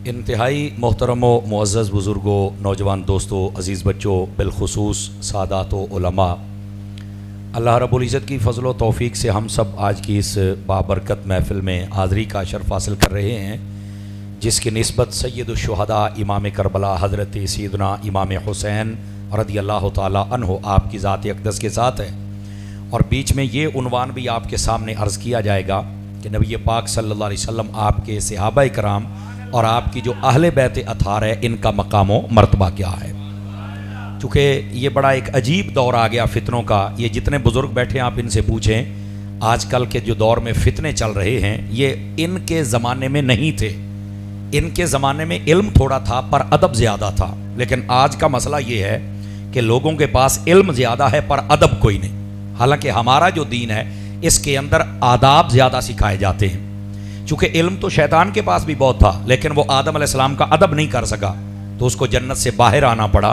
انتہائی محترم و معزز بزرگوں، نوجوان دوستوں، عزیز بچوں، بالخصوص سادات و علماء، اللہ رب العزت کی فضل و توفیق سے ہم سب آج کی اس بابرکت محفل میں حاضری کا شرف حاصل کر رہے ہیں، جس کی نسبت سید الشہداء امام کربلا حضرت سیدنا امام حسین رضی اللہ تعالی عنہ آپ کی ذات اقدس کے ساتھ ہے۔ اور بیچ میں یہ عنوان بھی آپ کے سامنے عرض کیا جائے گا کہ نبی پاک صلی اللہ علیہ وسلم، آپ کے صحابہ کرام اور آپ کی جو اہل بیت اطہار ہے، ان کا مقام و مرتبہ کیا ہے۔ چونکہ یہ بڑا ایک عجیب دور آ گیا فتنوں کا، یہ جتنے بزرگ بیٹھے ہیں آپ ان سے پوچھیں، آج کل کے جو دور میں فتنے چل رہے ہیں یہ ان کے زمانے میں نہیں تھے۔ ان کے زمانے میں علم تھوڑا تھا پر ادب زیادہ تھا، لیکن آج کا مسئلہ یہ ہے کہ لوگوں کے پاس علم زیادہ ہے پر ادب کوئی نہیں۔ حالانکہ ہمارا جو دین ہے اس کے اندر آداب زیادہ سکھائے جاتے ہیں۔ چونکہ علم تو شیطان کے پاس بھی بہت تھا، لیکن وہ آدم علیہ السلام کا ادب نہیں کر سکا تو اس کو جنت سے باہر آنا پڑا۔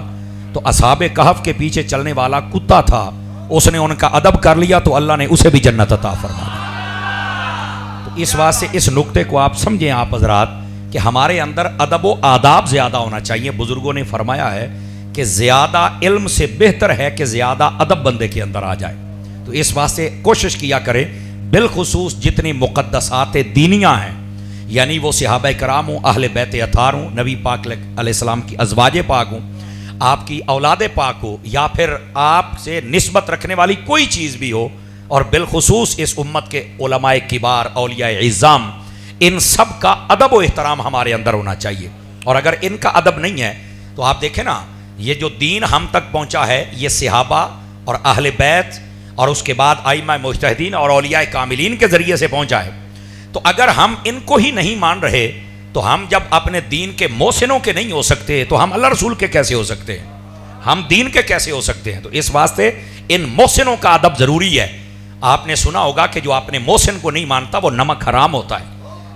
تو اصحاب کہف کے پیچھے چلنے والا کتا تھا، اس نے ان کا ادب کر لیا تو اللہ نے اسے بھی جنت عطا فرما دی۔ تو اس واسطے اس نقطے کو آپ سمجھیں آپ حضرات کہ ہمارے اندر ادب و آداب زیادہ ہونا چاہیے۔ بزرگوں نے فرمایا ہے کہ زیادہ علم سے بہتر ہے کہ زیادہ ادب بندے کے اندر آ جائے۔ تو اس واسطے کوشش کیا کریں، بالخصوص جتنی مقدسات دینیہ ہیں، یعنی وہ صحابہ کرام ہوں، اہل بیت اطہار ہوں، نبی پاک علیہ السلام کی ازواج پاک ہوں، آپ کی اولاد پاک ہو، یا پھر آپ سے نسبت رکھنے والی کوئی چیز بھی ہو، اور بالخصوص اس امت کے علماء کبار، اولیاء اعظام، ان سب کا ادب و احترام ہمارے اندر ہونا چاہیے۔ اور اگر ان کا ادب نہیں ہے تو آپ دیکھیں نا، یہ جو دین ہم تک پہنچا ہے یہ صحابہ اور اہل بیت اور اس کے بعد ائمہ مجتہدین اور اولیاء کاملین کے ذریعے سے پہنچا ہے۔ تو اگر ہم ان کو ہی نہیں مان رہے تو ہم جب اپنے دین کے محسنوں کے نہیں ہو سکتے تو ہم اللہ رسول کے کیسے ہو سکتے ہیں، ہم دین کے کیسے ہو سکتے ہیں؟ تو اس واسطے ان محسنوں کا ادب ضروری ہے۔ آپ نے سنا ہوگا کہ جو اپنے محسن کو نہیں مانتا وہ نمک حرام ہوتا ہے،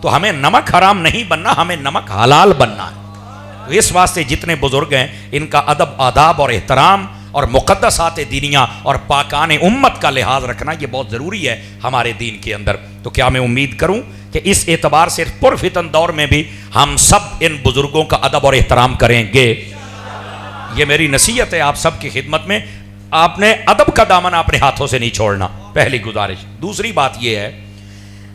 تو ہمیں نمک حرام نہیں بننا، ہمیں نمک حلال بننا ہے۔ تو اس واسطے جتنے بزرگ ہیں ان کا ادب، آداب اور احترام اور مقدسات دینیہ اور پاکان امت کا لحاظ رکھنا یہ بہت ضروری ہے ہمارے دین کے اندر۔ تو کیا میں امید کروں کہ اس اعتبار سے پرفتن دور میں بھی ہم سب ان بزرگوں کا ادب اور احترام کریں گے۔ یہ میری نصیحت ہے آپ سب کی خدمت میں، آپ نے ادب کا دامن اپنے ہاتھوں سے نہیں چھوڑنا، پہلی گزارش۔ دوسری بات یہ ہے،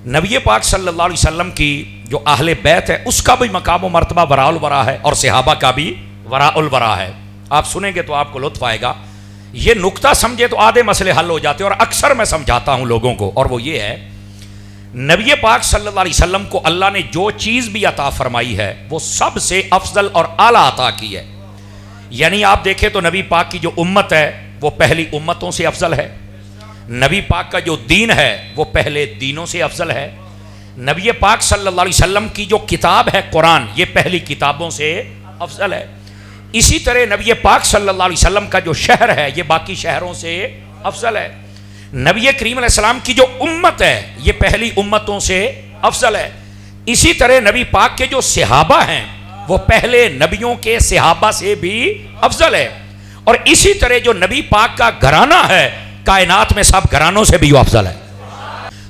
نبی پاک صلی اللہ علیہ وسلم کی جو اہل بیت ہے اس کا بھی مقام و مرتبہ وراء الورا ہے، اور صحابہ کا بھی وراء الورا ہے۔ آپ سنیں گے تو آپ کو لطف آئے گا، یہ نقطہ سمجھے تو آدھے مسئلے حل ہو جاتے ہیں، اور اکثر میں سمجھاتا ہوں لوگوں کو، اور وہ یہ ہے، نبی پاک صلی اللہ علیہ وسلم کو اللہ نے جو چیز بھی عطا فرمائی ہے وہ سب سے افضل اور اعلیٰ عطا کی ہے۔ یعنی آپ دیکھیں تو نبی پاک کی جو امت ہے وہ پہلی امتوں سے افضل ہے، نبی پاک کا جو دین ہے وہ پہلے دینوں سے افضل ہے، نبی پاک صلی اللہ علیہ وسلم کی جو کتاب ہے قرآن یہ پہلی کتابوں سے افضل ہے۔ اسی طرح نبی پاک صلی اللہ علیہ وسلم کا جو شہر ہے یہ باقی شہروں سے افضل ہے۔ نبی کریم علیہ السلام کی جو امت ہے یہ پہلی امتوں سے افضل ہے۔ اسی طرح نبی پاک کے جو صحابہ ہیں وہ پہلے نبیوں کے صحابہ سے بھی افضل ہے، اور اسی طرح جو نبی پاک کا گھرانہ ہے کائنات میں سب گھرانوں سے بھی وہ افضل ہے۔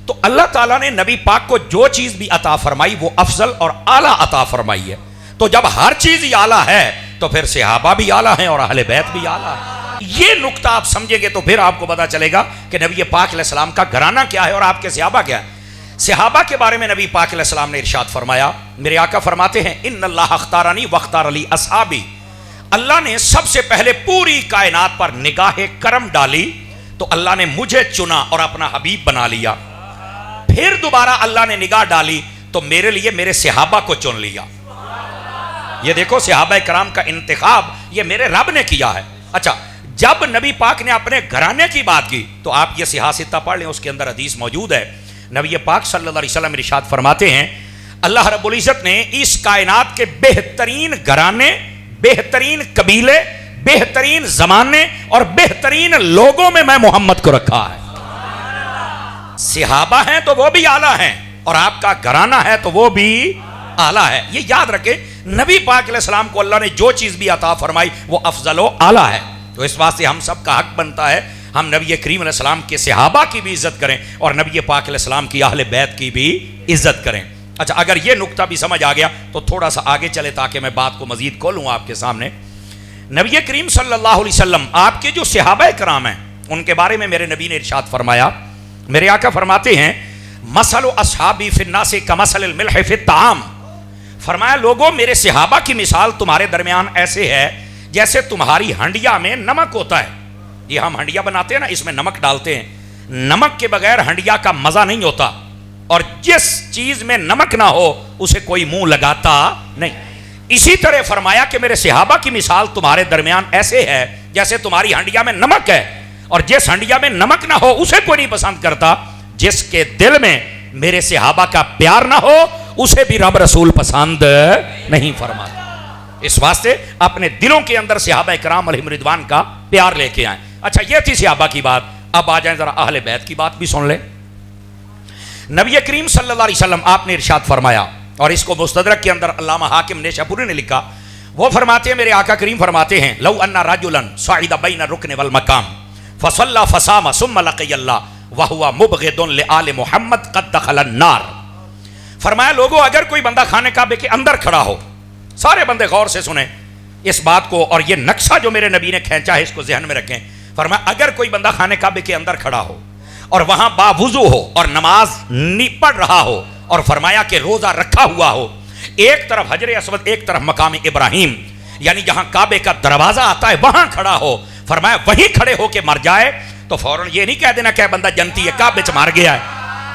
تو اللہ تعالیٰ نے نبی پاک کو جو چیز بھی عطا فرمائی وہ افضل اور اعلیٰ عطا فرمائی ہے۔ تو جب ہر چیز ہی اعلیٰ ہے تو پھر صحابہ بھی اعلیٰ ہیں اور اہل بیت بھی اعلیٰ ہیں۔ یہ نقطہ آپ سمجھیں گے تو پھر آپ کو پتا چلے گا کہ نبی پاک علیہ السلام کا گھرانہ کیا ہے اور آپ کے صحابہ کیا ہے۔ صحابہ کے بارے میں نبی پاک علیہ السلام نے ارشاد فرمایا، میرے آقا فرماتے ہیں، ان اللہ اختارنی واختار لی اصحابی، اللہ نے سب سے پہلے پوری کائنات پر نگاہ کرم ڈالی تو اللہ نے مجھے چنا اور اپنا حبیب بنا لیا، پھر دوبارہ اللہ نے نگاہ ڈالی تو میرے لیے میرے صحابہ کو چن لیا۔ یہ دیکھو صحابہ کرام کا انتخاب یہ میرے رب نے کیا ہے۔ اچھا، جب نبی پاک نے اپنے گھرانے کی بات کی تو آپ یہ صحیحہ ستہ پڑھ لیں، اس کے اندر حدیث موجود ہے۔ نبی پاک صلی اللہ علیہ وسلم ارشاد فرماتے ہیں، اللہ رب العزت نے اس کائنات کے بہترین گھرانے، بہترین قبیلے، بہترین زمانے اور بہترین لوگوں میں محمد کو رکھا ہے۔ صحابہ ہیں تو وہ بھی اعلیٰ ہیں، اور آپ کا گھرانہ ہے تو وہ بھی اعلیٰ ہے۔ یہ یاد رکھیں، نبی پاک علیہ السلام کو اللہ نے جو چیز بھی عطا فرمائی وہ افضل و اعلیٰ ہے۔ تو اس واسطے ہم سب کا حق بنتا ہے ہم نبی کریم علیہ السلام کے صحابہ کی بھی عزت کریں اور نبی پاک علیہ السلام کی اہل بیت کی بھی عزت کریں۔ اچھا اگر یہ نقطہ بھی سمجھ آ گیا تو تھوڑا سا آگے چلے تاکہ میں بات کو مزید کھولوں آپ کے سامنے. نبی کریم صلی اللہ علیہ وسلم آپ کے جو صحابہ کرام ہیں ان کے بارے میں میرے نبی نے ارشاد فرمایا, میرے آقا فرماتے ہیں مثل اصحابی فی الناس کمثل الملح فی الطعام, فرمایا لوگوں میرے صحابہ کی مثال تمہارے درمیان ایسے ہے جیسے تمہاری ہنڈیا میں نمک ہوتا ہے. یہ ہم ہنڈیا بناتے ہیں نا, اس میں نمک ڈالتے ہیں, نمک کے بغیر ہنڈیا کا مزہ نہیں ہوتا, اور جس چیز میں نمک نہ ہو اسے کوئی منہ لگاتا نہیں. اسی طرح فرمایا کہ میرے صحابہ کی مثال تمہارے درمیان ایسے ہے جیسے تمہاری ہنڈیا میں نمک ہے, اور جس ہنڈیا میں نمک نہ ہو اسے کوئی نہیں پسند کرتا, جس کے دل میں میرے صحابہ کا پیار نہ ہو اسے بھی رب رسول پسند نہیں فرماتا. اس واسطے اپنے دلوں کے اندر صحابہ کرام علیہم رضوان کا پیار لے کے آئیں. اچھا یہ تھی صحابہ کی بات. اب آ جائیں ذرا اہل بیت کی بات بھی سن لیں. نبی کریم صلی اللہ علیہ وسلم آپ نے ارشاد فرمایا, اور اس کو مستدرک کے اندر علامہ حاکم نیشاپوری نے لکھا, وہ فرماتے ہیں میرے آقا کریم فرماتے ہیں لو ان رجلا صعد بین الرکن والمقام فصلى فصام ثم لقي الله وهو مبغض لآل محمد قد دخل النار. فرمایا لوگوں اگر کوئی بندہ خانہ کعبے کے اندر کھڑا ہو, سارے بندے غور سے سنیں اس بات کو, اور یہ نقشہ جو میرے نبی نے کھینچا ہے اس کو ذہن میں رکھیں. فرمایا اگر کوئی بندہ خانہ کعبے کے اندر کھڑا ہو اور وہاں باوضو ہو اور نماز نہیں پڑھ رہا ہو, اور فرمایا کہ روزہ رکھا ہوا ہو, ایک طرف حجر اسود ایک طرف مقام ابراہیم یعنی جہاں کعبے کا دروازہ آتا ہے وہاں کھڑا ہو, فرمایا وہیں کھڑے ہو کے مر جائے تو فوراً یہ نہیں کہہ دینا کہ بندہ جنتی ہے کعبے سے مر گیا ہے.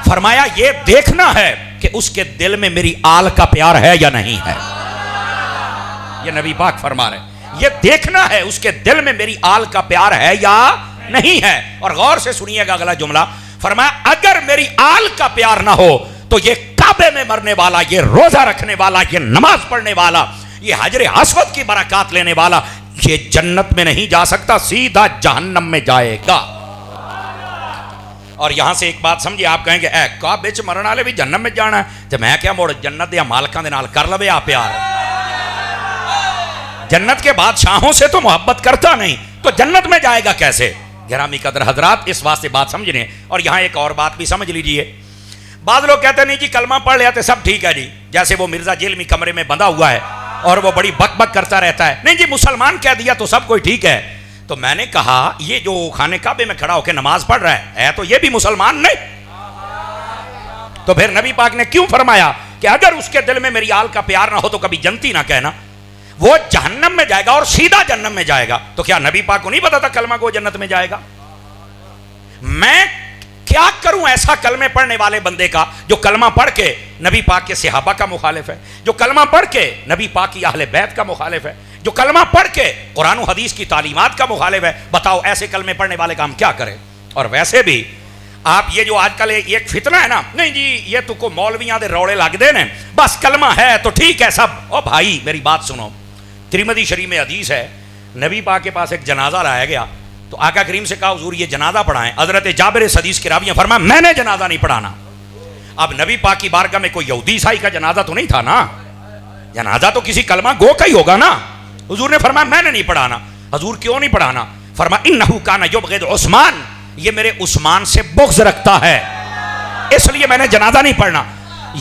فرمایا یہ دیکھنا ہے کہ اس کے دل میں میری آل کا پیار ہے یا نہیں ہے. یہ نبی پاک فرما رہے ہیں, یہ دیکھنا ہے اس کے دل میں میری آل کا پیار ہے یا نہیں ہے. اور غور سے سنیے گا اگلا جملہ, فرمایا اگر میری آل کا پیار نہ ہو تو یہ کعبے میں مرنے والا, یہ روزہ رکھنے والا, یہ نماز پڑھنے والا, یہ حجر اسود کی برکات لینے والا, یہ جنت میں نہیں جا سکتا, سیدھا جہنم میں جائے گا. اور یہاں سے ایک بات سمجھے, آپ کہیں گے اے کعبے چ مرن والے بھی جہنم میں جانا ہے, تو میں کیا موڑ جنت یا مالکاں دے نال کر لوے آپ پیار. جنت کے بادشاہوں سے تو محبت کرتا نہیں تو جنت میں جائے گا کیسے. گرامی قدر حضرات اس واسطے بات سمجھنے. اور یہاں ایک اور بات بھی سمجھ لیجئے, بعض لوگ کہتے ہیں نہیں جی کلمہ پڑھ لیا تو سب ٹھیک ہے جی, جیسے وہ مرزا جیل میں کمرے میں بندھا ہوا ہے اور وہ بڑی بک بک کرتا رہتا ہے, نہیں جی مسلمان کہہ دیا تو سب کوئی ٹھیک ہے. تو میں نے کہا یہ جو خانہ کعبے میں کھڑا ہو کے نماز پڑھ رہا ہے تو یہ بھی مسلمان نہیں. تو پھر نبی پاک نے کیوں فرمایا کہ اگر اس کے دل میں میری آل کا پیار نہ ہو تو کبھی جنتی نہ کہنا, وہ جہنم میں جائے گا اور سیدھا جہنم میں جائے گا. تو کیا نبی پاک کو نہیں پتا تھا کلمہ کو جنت میں جائے گا؟ میں کیا کروں ایسا کلمے پڑھنے والے بندے کا جو کلمہ پڑھ کے نبی پاک کے صحابہ کا مخالف ہے, جو کلمہ پڑھ کے نبی پاک کی اہل بیت کا مخالف ہے, جو کلمہ پڑھ کے قرآن و حدیث کی تعلیمات کا مخالف ہے. بتاؤ ایسے کلمے پڑھنے والے کا ہم کیا کریں؟ اور ویسے بھی آپ یہ جو آج کل ایک فتنہ ہے نا, نہیں جی یہ تو کو مولویاں دے روڑے لگ دے نا, بس کلمہ ہے تو ٹھیک ہے سب. او بھائی میری بات سنو, ترمذی شریف میں حدیث ہے, نبی پاک کے پاس ایک جنازہ لایا گیا تو آقا کریم سے کہا حضور یہ جنازہ پڑھائیں. حضرت جابر اس حدیث کے راوی ہیں, فرمایا میں نے جنازہ نہیں پڑھانا. اب نبی پاک کی بارگاہ میں کوئی یہودی عیسائی کا جنازہ تو نہیں تھا نا, جنازہ تو کسی کلمہ گو کا ہی ہوگا نا. حضور نے فرمایا میں نے نہیں پڑھانا. حضور کیوں نہیں پڑھانا؟ فرمایا انہ کان یبغض عثمان, یہ میرے عثمان سے بغض رکھتا ہے اس لیے میں نے جنازہ نہیں پڑھنا.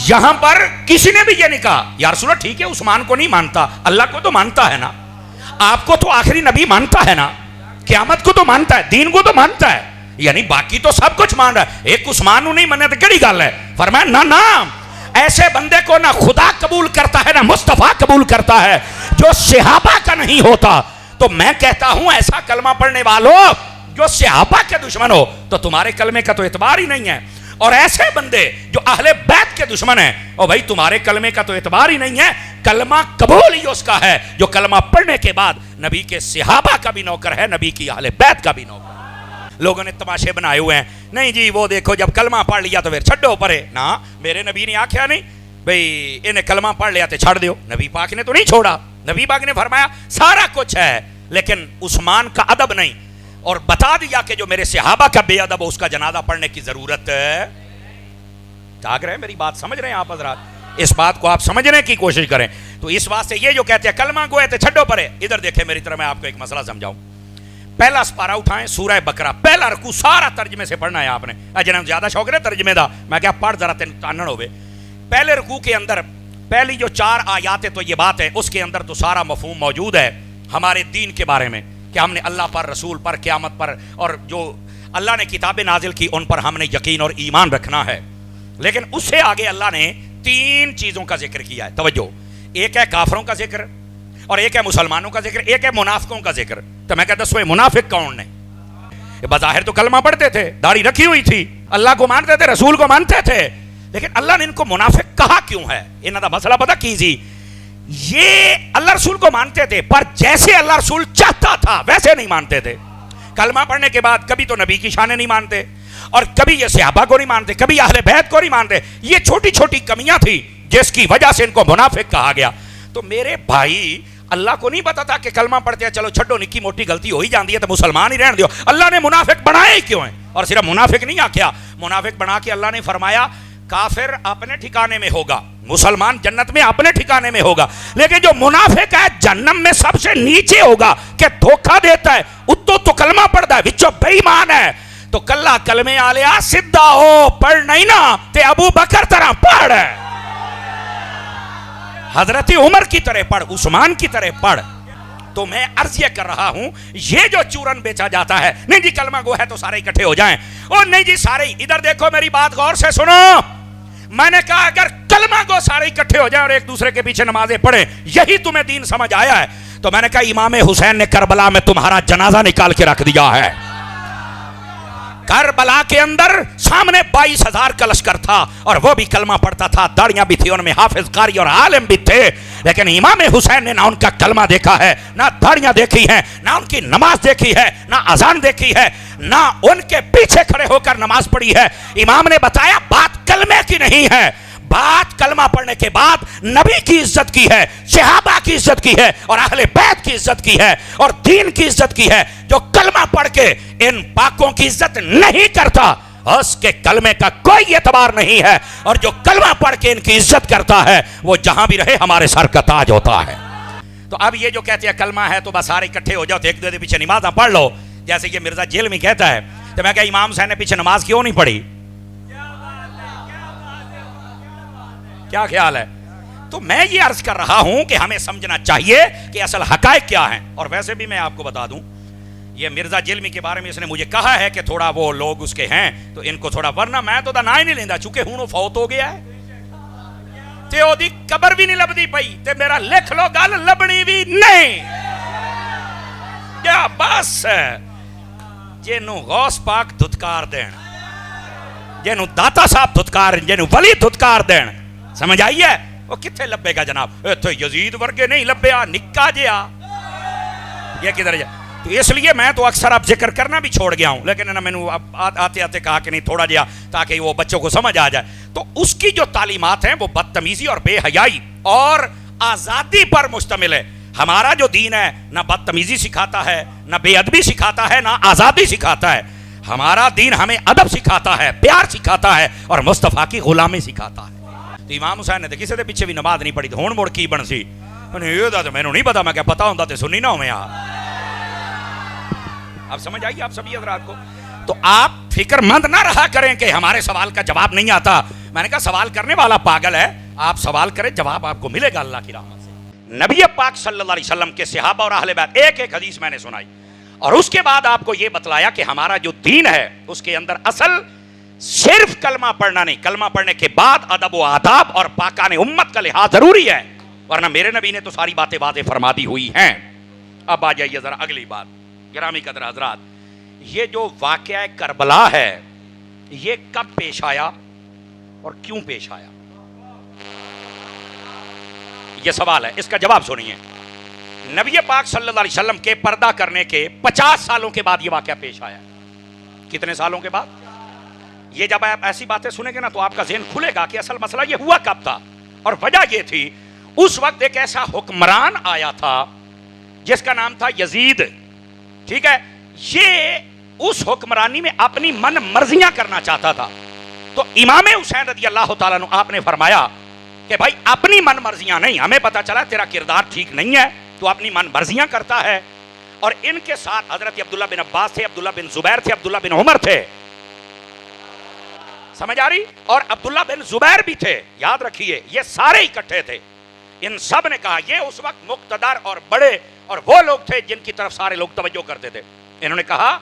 یہاں پر کسی نے بھی یہ نہیں کہا یا رسول اللہ ٹھیک ہے عثمان کو نہیں مانتا, اللہ کو تو مانتا ہے نا, آپ کو تو آخری نبی مانتا ہے نا, قیامت کو تو مانتا ہے, دین کو تو مانتا ہے, یعنی باقی تو سب کچھ مان رہا ہے, ایک عثمان کو نہیں ماننے تو کیڑی گل ہے. فرمایا نہ ایسے بندے کو نہ خدا قبول کرتا ہے نہ مصطفیٰ قبول کرتا ہے جو صحابہ کا نہیں ہوتا. تو میں کہتا ہوں ایسا کلمہ پڑھنے والوں جو صحابہ کے دشمن ہو تو تمہارے کلمے کا تو اعتبار ہی نہیں ہے, اور ایسے بندے جو اہل بیت کے دشمن ہیں او بھائی تمہارے کلمے کا تو اعتبار ہی نہیں ہے. کلمہ قبول ہی اس کا ہے جو کلمہ پڑھنے کے بعد نبی کے صحابہ کا بھی نوکر ہے, نبی کی اہل بیت کا بھی نوکر. لوگوں نے تماشے بنائے ہوئے ہیں, نہیں جی وہ دیکھو جب کلمہ پڑھ لیا تو پھر چھڈو پرے. نا میرے نبی نے آکھیا نہیں بھئی انہیں کلمہ پڑھ لیا تو چھڑ دیو, نبی پاک نے تو نہیں چھوڑا. نبی پاک نے فرمایا سارا کچھ ہے لیکن عثمان کا ادب نہیں, اور بتا دیا کہ جو میرے صحابہ کا بے ادب ہو اس کا جنازہ پڑھنے کی ضرورت ہے. جاگ رہے ہیں میری بات سمجھ رہے ہیں آپ حضرات؟ اس بات کو آپ سمجھنے کی کوشش کریں. تو اس واسطے یہ جو کہتے ہیں کلمہ گوئے تو چھڈو پرے, ادھر دیکھیں میری طرح میں آپ کو ایک مسئلہ سمجھاؤں. پہلا سپارہ اٹھائیں سورہ بقرہ, پہلا رکوع سارا ترجمے سے پڑھنا ہے آپ نے. جنہوں زیادہ شوق ہے ترجمے دا, میں کہا پڑھ ذرا تین تانن ہوئے. پہلے رکوع کے اندر پہلی جو 4 آیات ہے تو یہ بات ہے، اس کے اندر تو سارا مفہوم موجود ہے ہمارے دین کے بارے میں کہ ہم نے اللہ پر، رسول پر، قیامت پر، اور جو اللہ نے کتابیں نازل کی ان پر ہم نے یقین اور ایمان رکھنا ہے۔ لیکن اس سے آگے اللہ نے 3 چیزوں کا ذکر کیا ہے، توجہ، ایک ہے کافروں کا ذکر، اور ایک ہے مسلمانوں کا ذکر، ایک ہے منافقوں کا ذکر۔ تو میں کہتا ہوں منافق کون نے؟ بظاہر تو کلمہ پڑھتے تھے، داڑھی رکھی ہوئی تھی، اللہ کو مانتے تھے، رسول کو مانتے تھے، لیکن اللہ نے ان کو منافق کہا کیوں ہے؟ انہاں دا مسئلہ پتہ کیجیے، یہ اللہ رسول کو مانتے تھے پر جیسے اللہ رسول چاہتا تھا ویسے نہیں مانتے تھے۔ کلمہ پڑھنے کے بعد کبھی تو نبی کی شان نہیں مانتے، اور کبھی یہ صحابہ کو نہیں مانتے، کبھی اہل بیت کو نہیں مانتے۔ یہ چھوٹی چھوٹی کمیاں تھی جس کی وجہ سے ان کو منافق کہا گیا۔ تو میرے بھائی، اللہ کو نہیں پتا تھا کہ کلمہ پڑھتے ہیں چلو چھڈو، نکی موٹی غلطی ہو ہی جاندی ہے تو مسلمان ہی رہن دیو؟ اللہ نے منافق بنائے ہی کیوں ہیں؟ اور صرف منافق نہیں آکھیا، منافق بنا کے اللہ نے فرمایا کافر اپنے ٹھکانے میں ہوگا، مسلمان جنت میں اپنے ٹھکانے میں ہوگا، لیکن جو منافق ہے جہنم میں سب سے نیچے ہوگا کہ دھوکہ دیتا ہے، اتو تو کلمہ پڑھتا ہے وچوں بے ایمان ہے۔ تو کلہ کلمے آلیا سدھا ہو، پڑھ نہیں نا تے ابو بکر طرح پڑھ، حضرت عمر کی طرح پڑھ، عثمان کی طرح پڑھ۔ تو میں عرض یہ کر رہا ہوں، یہ جو چورن بیچا جاتا ہے، نہیں جی کلمہ گو ہے تو سارے اکٹھے ہو جائیں، اور نہیں جی سارے ادھر دیکھو، میری بات غور سے سنو، میں نے کہا اگر کلمہ گو سارے اکٹھے ہو جائیں اور ایک دوسرے کے پیچھے نمازیں پڑھیں، یہی تمہیں دین سمجھ آیا ہے، تو میں نے کہا امام حسین نے کربلا میں تمہارا جنازہ نکال کے رکھ دیا ہے۔ کربلا کے اندر سامنے 22,000 کا لشکر تھا، اور وہ بھی کلمہ پڑھتا تھا، داڑیاں بھی تھی ان میں، حافظ قاری اور عالم بھی تھے، لیکن امام حسین نے نہ ان کا کلمہ دیکھا ہے، نہ داڑیاں دیکھی ہیں، نہ ان کی نماز دیکھی ہے، نہ اذان دیکھی ہے، نہ ان کے پیچھے کھڑے ہو کر نماز پڑھی ہے۔ امام نے بتایا بات کلمے کی نہیں ہے، بات کلمہ پڑھنے کے بعد نبی کی عزت کی ہے، صحابہ کی عزت کی ہے، اور اہل بیت کی عزت کی ہے، اور دین کی عزت کی ہے۔ جو کلمہ پڑھ کے ان پاکوں کی عزت نہیں کرتا اس کے کلمے کا کوئی اعتبار نہیں ہے، اور جو کلمہ پڑھ کے ان کی عزت کرتا ہے وہ جہاں بھی رہے ہمارے سر کا تاج ہوتا ہے۔ تو اب یہ جو کہتے ہیں کلمہ ہے تو بس سارے اکٹھے ہو جاؤ تو ایک دوسرے پیچھے نمازاں پڑھ لو، جیسے یہ مرزا جیل میں کہتا ہے، تو میں کہا امام حسین نے پیچھے نماز کیوں نہیں پڑھی؟ کیا خیال ہے؟ تو میں یہ عرض کر رہا ہوں کہ ہمیں سمجھنا چاہیے کہ اصل حقائق کیا ہیں۔ اور ویسے بھی میں آپ کو بتا دوں، یہ مرزا جلمی کے بارے میں اس نے مجھے کہا ہے کہ تھوڑا وہ لوگ اس کے ہیں تو ان کو تھوڑا، ورنہ میں تو نہ ہی نہیں لیندہ، چونکہ ہوں فوت ہو گیا ہے تے او دی قبر بھی نہیں لبدی پئی تے میرا لکھ لو گل لبنی بھی نہیں۔ کیا بس جنوں غوث پاک دھتکار دین، جنوں داتا صاحب دھتکار، جنوں ولی دھتکار دین، سمجھ آئی ہے؟ وہ کتھے لبے گا جناب؟ ایتھے یزید ورگے نہیں لبیا، نکا جیا یہ کدھر جا؟ تو اس لیے میں تو اکثر اب ذکر کرنا بھی چھوڑ گیا ہوں، لیکن میں نے آتے آتے کہا کہ نہیں تھوڑا جیا تاکہ وہ بچوں کو سمجھ آ جائے۔ تو اس کی جو تعلیمات ہیں وہ بدتمیزی اور بے حیائی اور آزادی پر مشتمل ہے۔ ہمارا جو دین ہے نہ بدتمیزی سکھاتا ہے، نہ بے ادبی سکھاتا ہے، نہ آزادی سکھاتا ہے۔ ہمارا دین ہمیں ادب سکھاتا ہے، پیار سکھاتا ہے، اور مصطفیٰ کی غلامی سکھاتا ہے۔ تو امام حسین نے کسی دے پیچھے بھی نماز نہیں پڑھی، تو ہون مڑ کی بن سی؟ یہ تو میں نہیں پتا، میں کیا پتا ہوں تے سنی نہ ہوئے۔ آپ سمجھ آئیے آپ سبھی حضرات کو؟ تو آپ فکر مند نہ رہا کریں کہ ہمارے سوال کا جواب نہیں آتا۔ میں نے کہا سوال کرنے والا پاگل ہے، آپ سوال کریں، جواب آپ کو ملے گا اللہ کی رحمت سے۔ نبی پاک صلی اللہ علیہ وسلم کے صحابہ اور اہل بیت ایک ایک حدیث میں نے سنائی، اور اس کے بعد آپ کو یہ بتلایا کہ ہمارا جو دین ہے اس کے اندر اصل صرف کلمہ پڑھنا نہیں، کلمہ پڑھنے کے بعد ادب و آداب اور پاکان امت کا لحاظ ضروری ہے، ورنہ میرے نبی نے تو ساری باتیں واضح فرما دی ہوئی ہیں۔ اب آ جائیے ذرا اگلی بات، گرامی قدر حضرات، یہ جو واقعہ کربلا ہے یہ کب پیش آیا اور کیوں پیش آیا؟ یہ سوال ہے، اس کا جواب سنیے۔ نبی پاک صلی اللہ علیہ وسلم کے پردہ کرنے کے 50 سالوں کے بعد یہ واقعہ پیش آیا۔ کتنے سالوں کے بعد؟ یہ جب آپ ایسی باتیں سنیں گے نا تو آپ کا ذہن کھلے گا کہ اصل مسئلہ یہ ہوا کب تھا، اور وجہ یہ تھی اس وقت ایک ایسا حکمران آیا تھا جس کا نام تھا یزید، ٹھیک ہے؟ یہ اس حکمرانی میں اپنی من مرضیاں کرنا چاہتا تھا۔ تو امام حسین رضی اللہ تعالیٰ عنہ آپ نے فرمایا کہ بھائی اپنی من مرضیاں نہیں، ہمیں پتا چلا تیرا کردار ٹھیک نہیں ہے، تو اپنی من مرضیاں کرتا ہے۔ اور ان کے ساتھ حضرت عبداللہ بن عباس تھے، عبداللہ بن زبیر تھے، عبداللہ بن عمر تھے، سمجھ آ رہی؟ اور عبداللہ بن زبیر بھی تھے، یاد رکھیے یہ سارے اکٹھے تھے. ان سب نے کہا، یہ اس وقت مقتدر اور بڑے اور وہ لوگ تھے جن کی طرف سارے لوگ توجہ کرتے تھے. انہوں نے کہا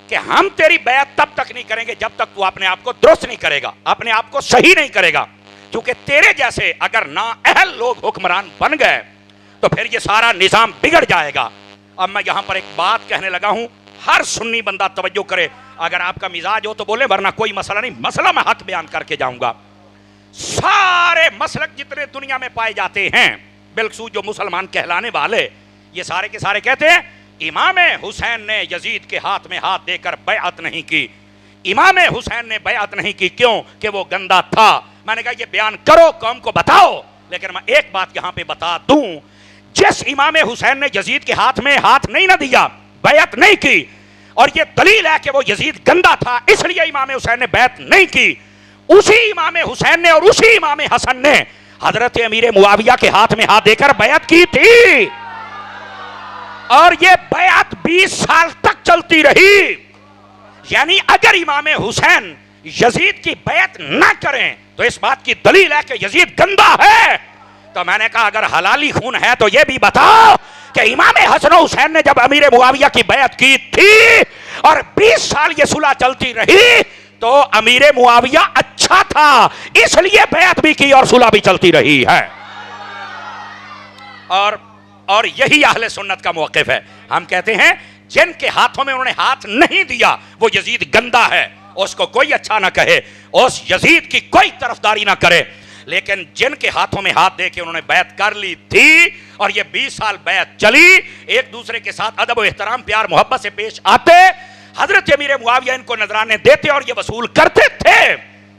کہ ہم تیری بیعت تب تک نہیں کریں گے جب تک تو اپنے آپ کو درست نہیں کرے گا، اپنے آپ کو صحیح نہیں کرے گا، کیونکہ تیرے جیسے اگر نااہل لوگ حکمران بن گئے تو پھر یہ سارا نظام بگڑ جائے گا. اب میں یہاں پر ایک بات کہنے لگا ہوں، ہر سنی بندہ توجہ کرے. اگر آپ کا مزاج ہو تو بولے، ورنہ کوئی مسئلہ نہیں. مسئلہ میں حق بیان کر کے جاؤں گا. سارے مسلک جتنے دنیا میں پائے جاتے ہیں، بالخصوص جو مسلمان کہلانے والے، یہ سارے کے سارے کہتے ہیں امام حسین نے یزید کے ہاتھ میں ہاتھ دے کر بیعت نہیں کی. امام حسین نے بیعت نہیں کی، کیوں؟ کہ وہ گندا تھا. میں نے کہا یہ بیان کرو، قوم کو بتاؤ. لیکن میں ایک بات یہاں پہ بتا دوں، جس امام حسین نے یزید کے ہاتھ میں ہاتھ نہیں نہ دیا، بیعت نہیں کی، اور یہ دلیل ہے کہ وہ یزید گندا تھا اس لیے امام حسین نے بیعت نہیں کی، اسی امام حسین نے اور اسی امام حسن نے حضرت امیر معاویہ کے ہاتھ میں ہاتھ دے کر بیعت کی تھی. اور یہ بیعت 20 سال تک چلتی رہی. یعنی اگر امام حسین یزید کی بیعت نہ کریں تو اس بات کی دلیل ہے کہ یزید گندا ہے. تو میں نے کہا اگر حلالی خون ہے تو یہ بھی بتاؤ کہ امام حسن و حسین نے جب امیر معاویہ کی بیعت کی تھی اور 20 سال یہ صلح چلتی رہی تو امیر معاویہ اچھا تھا اس لیے بیعت بھی کی اور صلح بھی چلتی رہی ہے. اور یہی اہل سنت کا موقف ہے. ہم کہتے ہیں جن کے ہاتھوں میں انہوں نے ہاتھ نہیں دیا وہ یزید گندا ہے، اس کو کوئی اچھا نہ کہے، اس یزید کی کوئی طرفداری نہ کرے. لیکن جن کے ہاتھوں میں ہاتھ دے کے انہوں نے بیعت کر لی تھی اور یہ 20 سال بیعت چلی، ایک دوسرے کے ساتھ ادب و احترام پیار محبت سے پیش آتے، حضرت امیر معاویہ ان کو نذرانے دیتے اور یہ وصول کرتے تھے.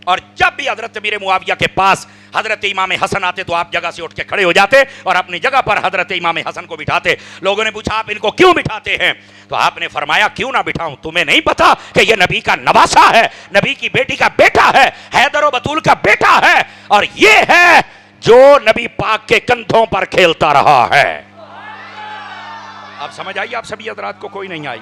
اور جب بھی حضرت امیر معاویہ کے پاس حضرت امام حسن آتے تو آپ جگہ سے اٹھ کے کھڑے ہو جاتے اور اپنی جگہ پر حضرت امام حسن کو بٹھاتے. لوگوں نے پوچھا آپ ان کو کیوں بٹھاتے ہیں؟ تو آپ نے فرمایا کیوں نہ بٹھاؤں، تمہیں نہیں پتا کہ یہ نبی کا نواسا ہے، نبی کی بیٹی کا بیٹا ہے، حیدر و بطول کا بیٹا ہے، اور یہ ہے جو نبی پاک کے کندھوں پر کھیلتا رہا ہے. اب سمجھ آئی آپ سبھی حضرات کو؟ کوئی نہیں آئی؟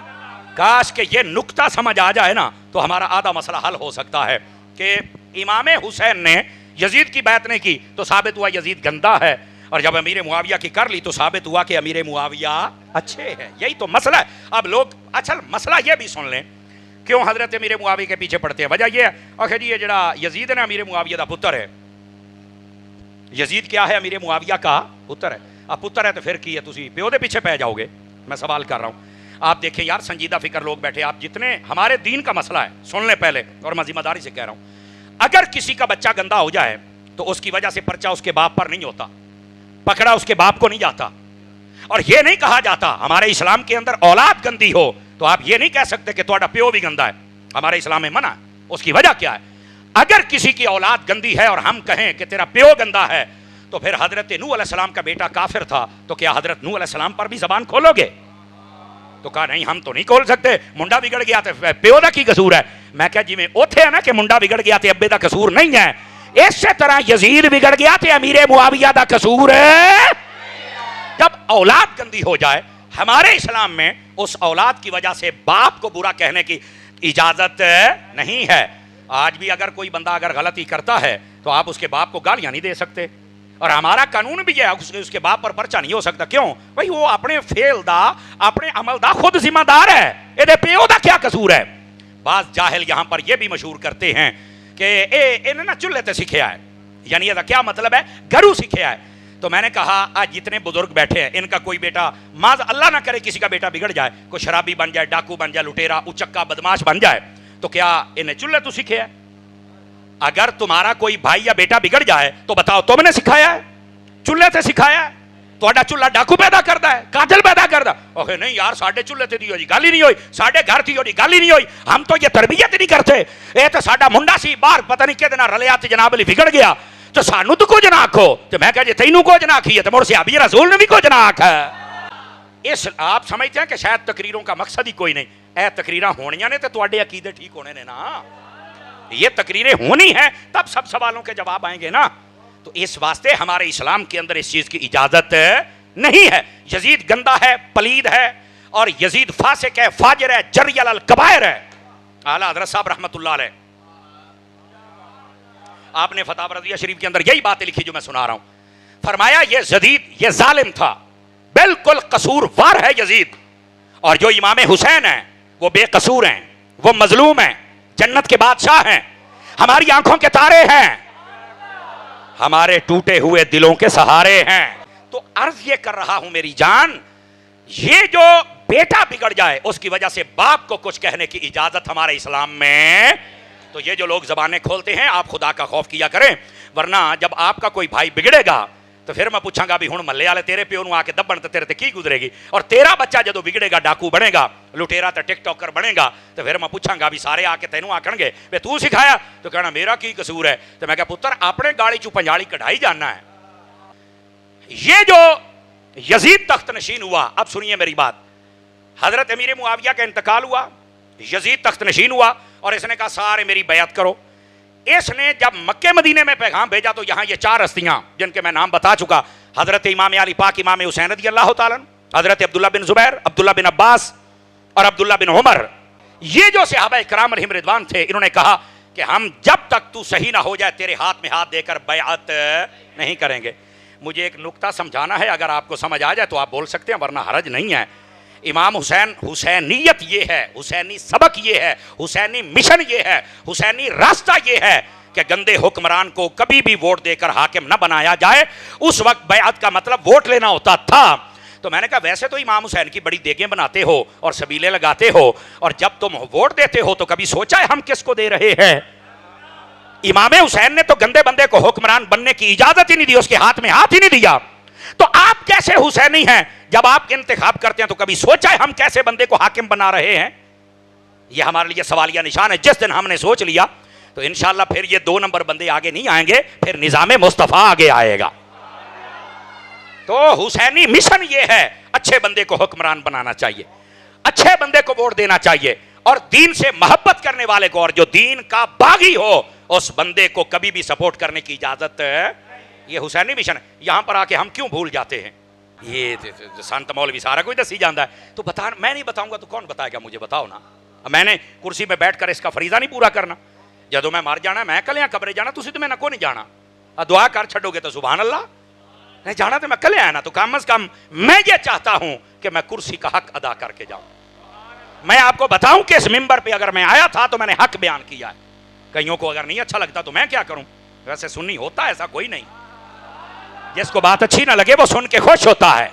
کاش کہ یہ نقطہ سمجھ آ جائے نا تو ہمارا آدھا مسئلہ حل ہو سکتا ہے کہ امام حسین نے یزید کی بیعت نہیں کی تو ثابت ہوا یزید گندا ہے، اور جب امیر معاویہ کی کر لی تو ثابت ہوا کہ امیر معاویہ اچھے ہیں. یہی تو مسئلہ ہے. اب لوگ اصل مسئلہ یہ بھی سن لیں کیوں حضرت امیر معاویہ کے پیچھے پڑتے ہیں. وجہ یہ ہے آخر جی یہ جڑا یزید ہے نا امیر معاویہ دا پتر ہے. یزید کیا ہے؟ امیر معاویہ کا پتر ہے. اب پتر ہے تو پھر کی ہے تسی پیو دے پیچھے پہ جاؤ گے؟ میں سوال کر رہا ہوں. آپ دیکھیں یار سنجیدہ فکر لوگ بیٹھے، آپ جتنے ہمارے دین کا مسئلہ ہے سن لیں پہلے، اور میں ذمہ داری سے کہہ رہا ہوں. اگر کسی کا بچہ گندا ہو جائے تو اس کی وجہ سے پرچہ اس کے باپ پر نہیں ہوتا، پکڑا اس کے باپ کو نہیں جاتا، اور یہ نہیں کہا جاتا ہمارے اسلام کے اندر اولاد گندی ہو تو آپ یہ نہیں کہہ سکتے کہ تہاڈا پیو بھی گندا ہے. ہمارے اسلام میں منع ہے. اس کی وجہ کیا ہے؟ اگر کسی کی اولاد گندی ہے اور ہم کہیں کہ تیرا پیو گندا ہے تو پھر حضرت نوح علیہ السلام کا بیٹا کافر تھا تو کیا حضرت نوح علیہ السلام پر بھی زبان کھولو گے؟ تو کہا نہیں ہم تو نہیں کھول سکتے، منڈا بگڑ گیا تو پیو دا کی قصور ہے. میں کہا جی میں اوتھے ہے نا کہ منڈا بگڑ گیا تے ابے دا قصور نہیں ہے، اسی طرح یزید بگڑ گیا تے امیر معاویہ دا قصور ہے. جب اولاد گندی ہو جائے، ہمارے اسلام میں اس اولاد کی وجہ سے باپ کو برا کہنے کی اجازت نہیں ہے. آج بھی اگر کوئی بندہ اگر غلطی کرتا ہے تو آپ اس کے باپ کو گالیاں نہیں دے سکتے، اور ہمارا قانون بھی ہے اس کے باپ پر پرچہ نہیں ہو سکتا. کیوں بھائی؟ وہ اپنے فعل دا اپنے عمل دا خود ذمہ دار ہے، یہ پیو دا کیا قصور ہے؟ بعض جاہل یہاں پر یہ بھی مشہور کرتے ہیں کہ انہیں نا چولہے تے سکھیا ہے، یعنی یہ کیا مطلب ہے؟ گھروں سکھیا ہے. تو میں نے کہا آج جتنے بزرگ بیٹھے ہیں ان کا کوئی بیٹا معاذ اللہ نہ کرے کسی کا بیٹا بگڑ جائے، کوئی شرابی بن جائے، ڈاکو بن جائے، لٹیرا اچکا بدماش بن جائے، تو کیا انہیں چولہے تو سکھیا ہے؟ اگر تمہارا کوئی بھائی یا بیٹا بگڑ جائے تو بتاؤ تم نے سکھایا ہے؟ چولہے تے سکھایا ہے؟ تہاڈا چولہا ڈاکو پیدا کرتا ہے، قاتل پیدا کرتا؟ اوکے نہیں یار ساڈے چولہے تے دی ہوئی گل ہی نہیں ہوئی، ساڈے گھر تھی ہوئی گل ہی نہیں ہوئی، ہم تو یہ تربیت نہیں کرتے. اے تو ساڈا منڈا سی باہر پتہ نہیں کدے نال رلیا تے جناب علی بگڑ گیا تو سانو تو کچھ نہ آکھو. تے میں کہا جی تینوں کچھ نہ آکھیے تے مڑ صحابی رسول نے بھی کچھ نہ آکھا. اس آپ سمجھتے ہیں کہ شاید تقریروں کا مقصد ہی کوئی نہیں. اے تقریراں ہونیاں نے تے تواڈے عقیدے ٹھیک ہونے نے نا. یہ تقریریں ہونی ہیں تب سب سوالوں کے جواب آئیں گے نا. تو اس واسطے ہمارے اسلام کے اندر اس چیز کی اجازت نہیں ہے. یزید گندا ہے، پلید ہے، اور یزید فاسق ہے، فاجر ہے، جری علی الکبائر ہے. اعلیٰ حضرت صاحب رحمۃ اللہ علیہ آپ نے فتح رضیہ شریف کے اندر یہی باتیں لکھی جو میں سنا رہا ہوں. فرمایا یہ یزید یہ ظالم تھا, بالکل قصوروار ہے یزید, اور جو امام حسین ہیں وہ بے قصور ہیں, وہ مظلوم ہیں, جنت کے بادشاہ ہیں, ہماری آنکھوں کے تارے ہیں, ہمارے ٹوٹے ہوئے دلوں کے سہارے ہیں. تو عرض یہ کر رہا ہوں میری جان, یہ جو بیٹا بگڑ جائے اس کی وجہ سے باپ کو کچھ کہنے کی اجازت ہمارے اسلام میں. تو یہ جو لوگ زبانیں کھولتے ہیں آپ خدا کا خوف کیا کریں, ورنہ جب آپ کا کوئی بھائی بگڑے گا تو پھر میں پوچھاں گا بھی ہن ملے والے تیرے پیو نوں آ کے دبن تے تیرے تے کی گزرے گی, اور تیرا بچہ جدو بگڑے گا ڈاکو بنے گا, لٹیرا تے ٹک ٹاکر بنے گا, تو پھر میں پوچھاں گا بھی سارے آ کے تینوں آکھن گے بے تو سکھایا, تو کہنا میرا کی قصور ہے. تو میں کہا پتر اپنے گاڑی چوں پنجاڑی کڑھائی جاننا ہے. یہ جو یزید تخت نشین ہوا, اب سنیے میری بات, حضرت امیر معاویہ کا انتقال ہوا, یزید تخت نشین ہوا, اور اس نے کہا سارے میری بیعت کرو. اس نے جب مکہ مدینے میں پیغام بھیجا تو یہاں یہ 4 ہستیاں جن کے میں نام بتا چکا, حضرت امام علی پاک امام حسین رضی اللہ تعالیٰ, حضرت عبداللہ بن زبیر, عبداللہ بن عباس اور عبداللہ بن عمر, یہ جو صحابہ کرام علیہم رضوان تھے, انہوں نے کہا کہ ہم جب تک تو صحیح نہ ہو جائے تیرے ہاتھ میں ہاتھ دے کر بیعت نہیں کریں گے. مجھے ایک نکتہ سمجھانا ہے, اگر آپ کو سمجھ آ جائے تو آپ بول سکتے ہیں ورنہ حرج نہیں ہے. امام حسین, حسینیت یہ ہے, حسینی سبق یہ ہے, حسینی مشن یہ ہے, حسینی راستہ یہ ہے کہ گندے حکمران کو کبھی بھی ووٹ دے کر حاکم نہ بنایا جائے. اس وقت بیعت کا مطلب ووٹ لینا ہوتا تھا. تو میں نے کہا ویسے تو امام حسین کی بڑی دیگیں بناتے ہو اور سبیلے لگاتے ہو, اور جب تم ووٹ دیتے ہو تو کبھی سوچا ہے ہم کس کو دے رہے ہیں؟ امام حسین نے تو گندے بندے کو حکمران بننے کی اجازت ہی نہیں دی, اس کے ہاتھ میں ہاتھ ہی نہیں دیا. تو آپ کیسے حسینی ہیں؟ جب آپ انتخاب کرتے ہیں تو کبھی سوچا ہے ہم کیسے بندے کو حاکم بنا رہے ہیں؟ یہ ہمارے لیے سوالیہ نشان ہے. جس دن ہم نے سوچ لیا تو انشاءاللہ پھر یہ 2 نمبر بندے آگے نہیں آئیں گے, پھر نظام مصطفیٰ آگے آئے گا. تو حسینی مشن یہ ہے, اچھے بندے کو حکمران بنانا چاہیے, اچھے بندے کو ووٹ دینا چاہیے, اور دین سے محبت کرنے والے کو, اور جو دین کا باغی ہو اس بندے کو کبھی بھی سپورٹ کرنے کی اجازت. یہ حسینی مشن ہے. یہاں پر آ کے ہم کیوں بھول جاتے ہیں؟ یہ سنت مولوی سارا کوئی دسی جاندہ ہے, تو بتا, میں نہیں بتاؤں گا تو کون بتائے گا؟ مجھے بتاؤ نا. میں نے کرسی پہ بیٹھ کر اس کا فریضہ نہیں پورا کرنا؟ جدو میں مر جانا میں کلیاں قبرے جانا, تسی تو میں نہ کو نہیں جانا. دعا کر چھڑو گے تو سبحان اللہ, نہیں جانا تو میں کلے آنا. تو کم از کم میں یہ چاہتا ہوں کہ میں کرسی کا حق ادا کر کے جاؤں. میں آپ کو بتاؤں کہ اس ممبر پہ اگر میں آیا تھا تو میں نے حق بیان کیا ہے. کئیوں کو اگر نہیں اچھا لگتا تو میں کیا کروں؟ ویسے سنی ہوتا ہے ایسا کوئی نہیں, جس کو بات اچھی نہ لگے وہ سن کے خوش ہوتا ہے.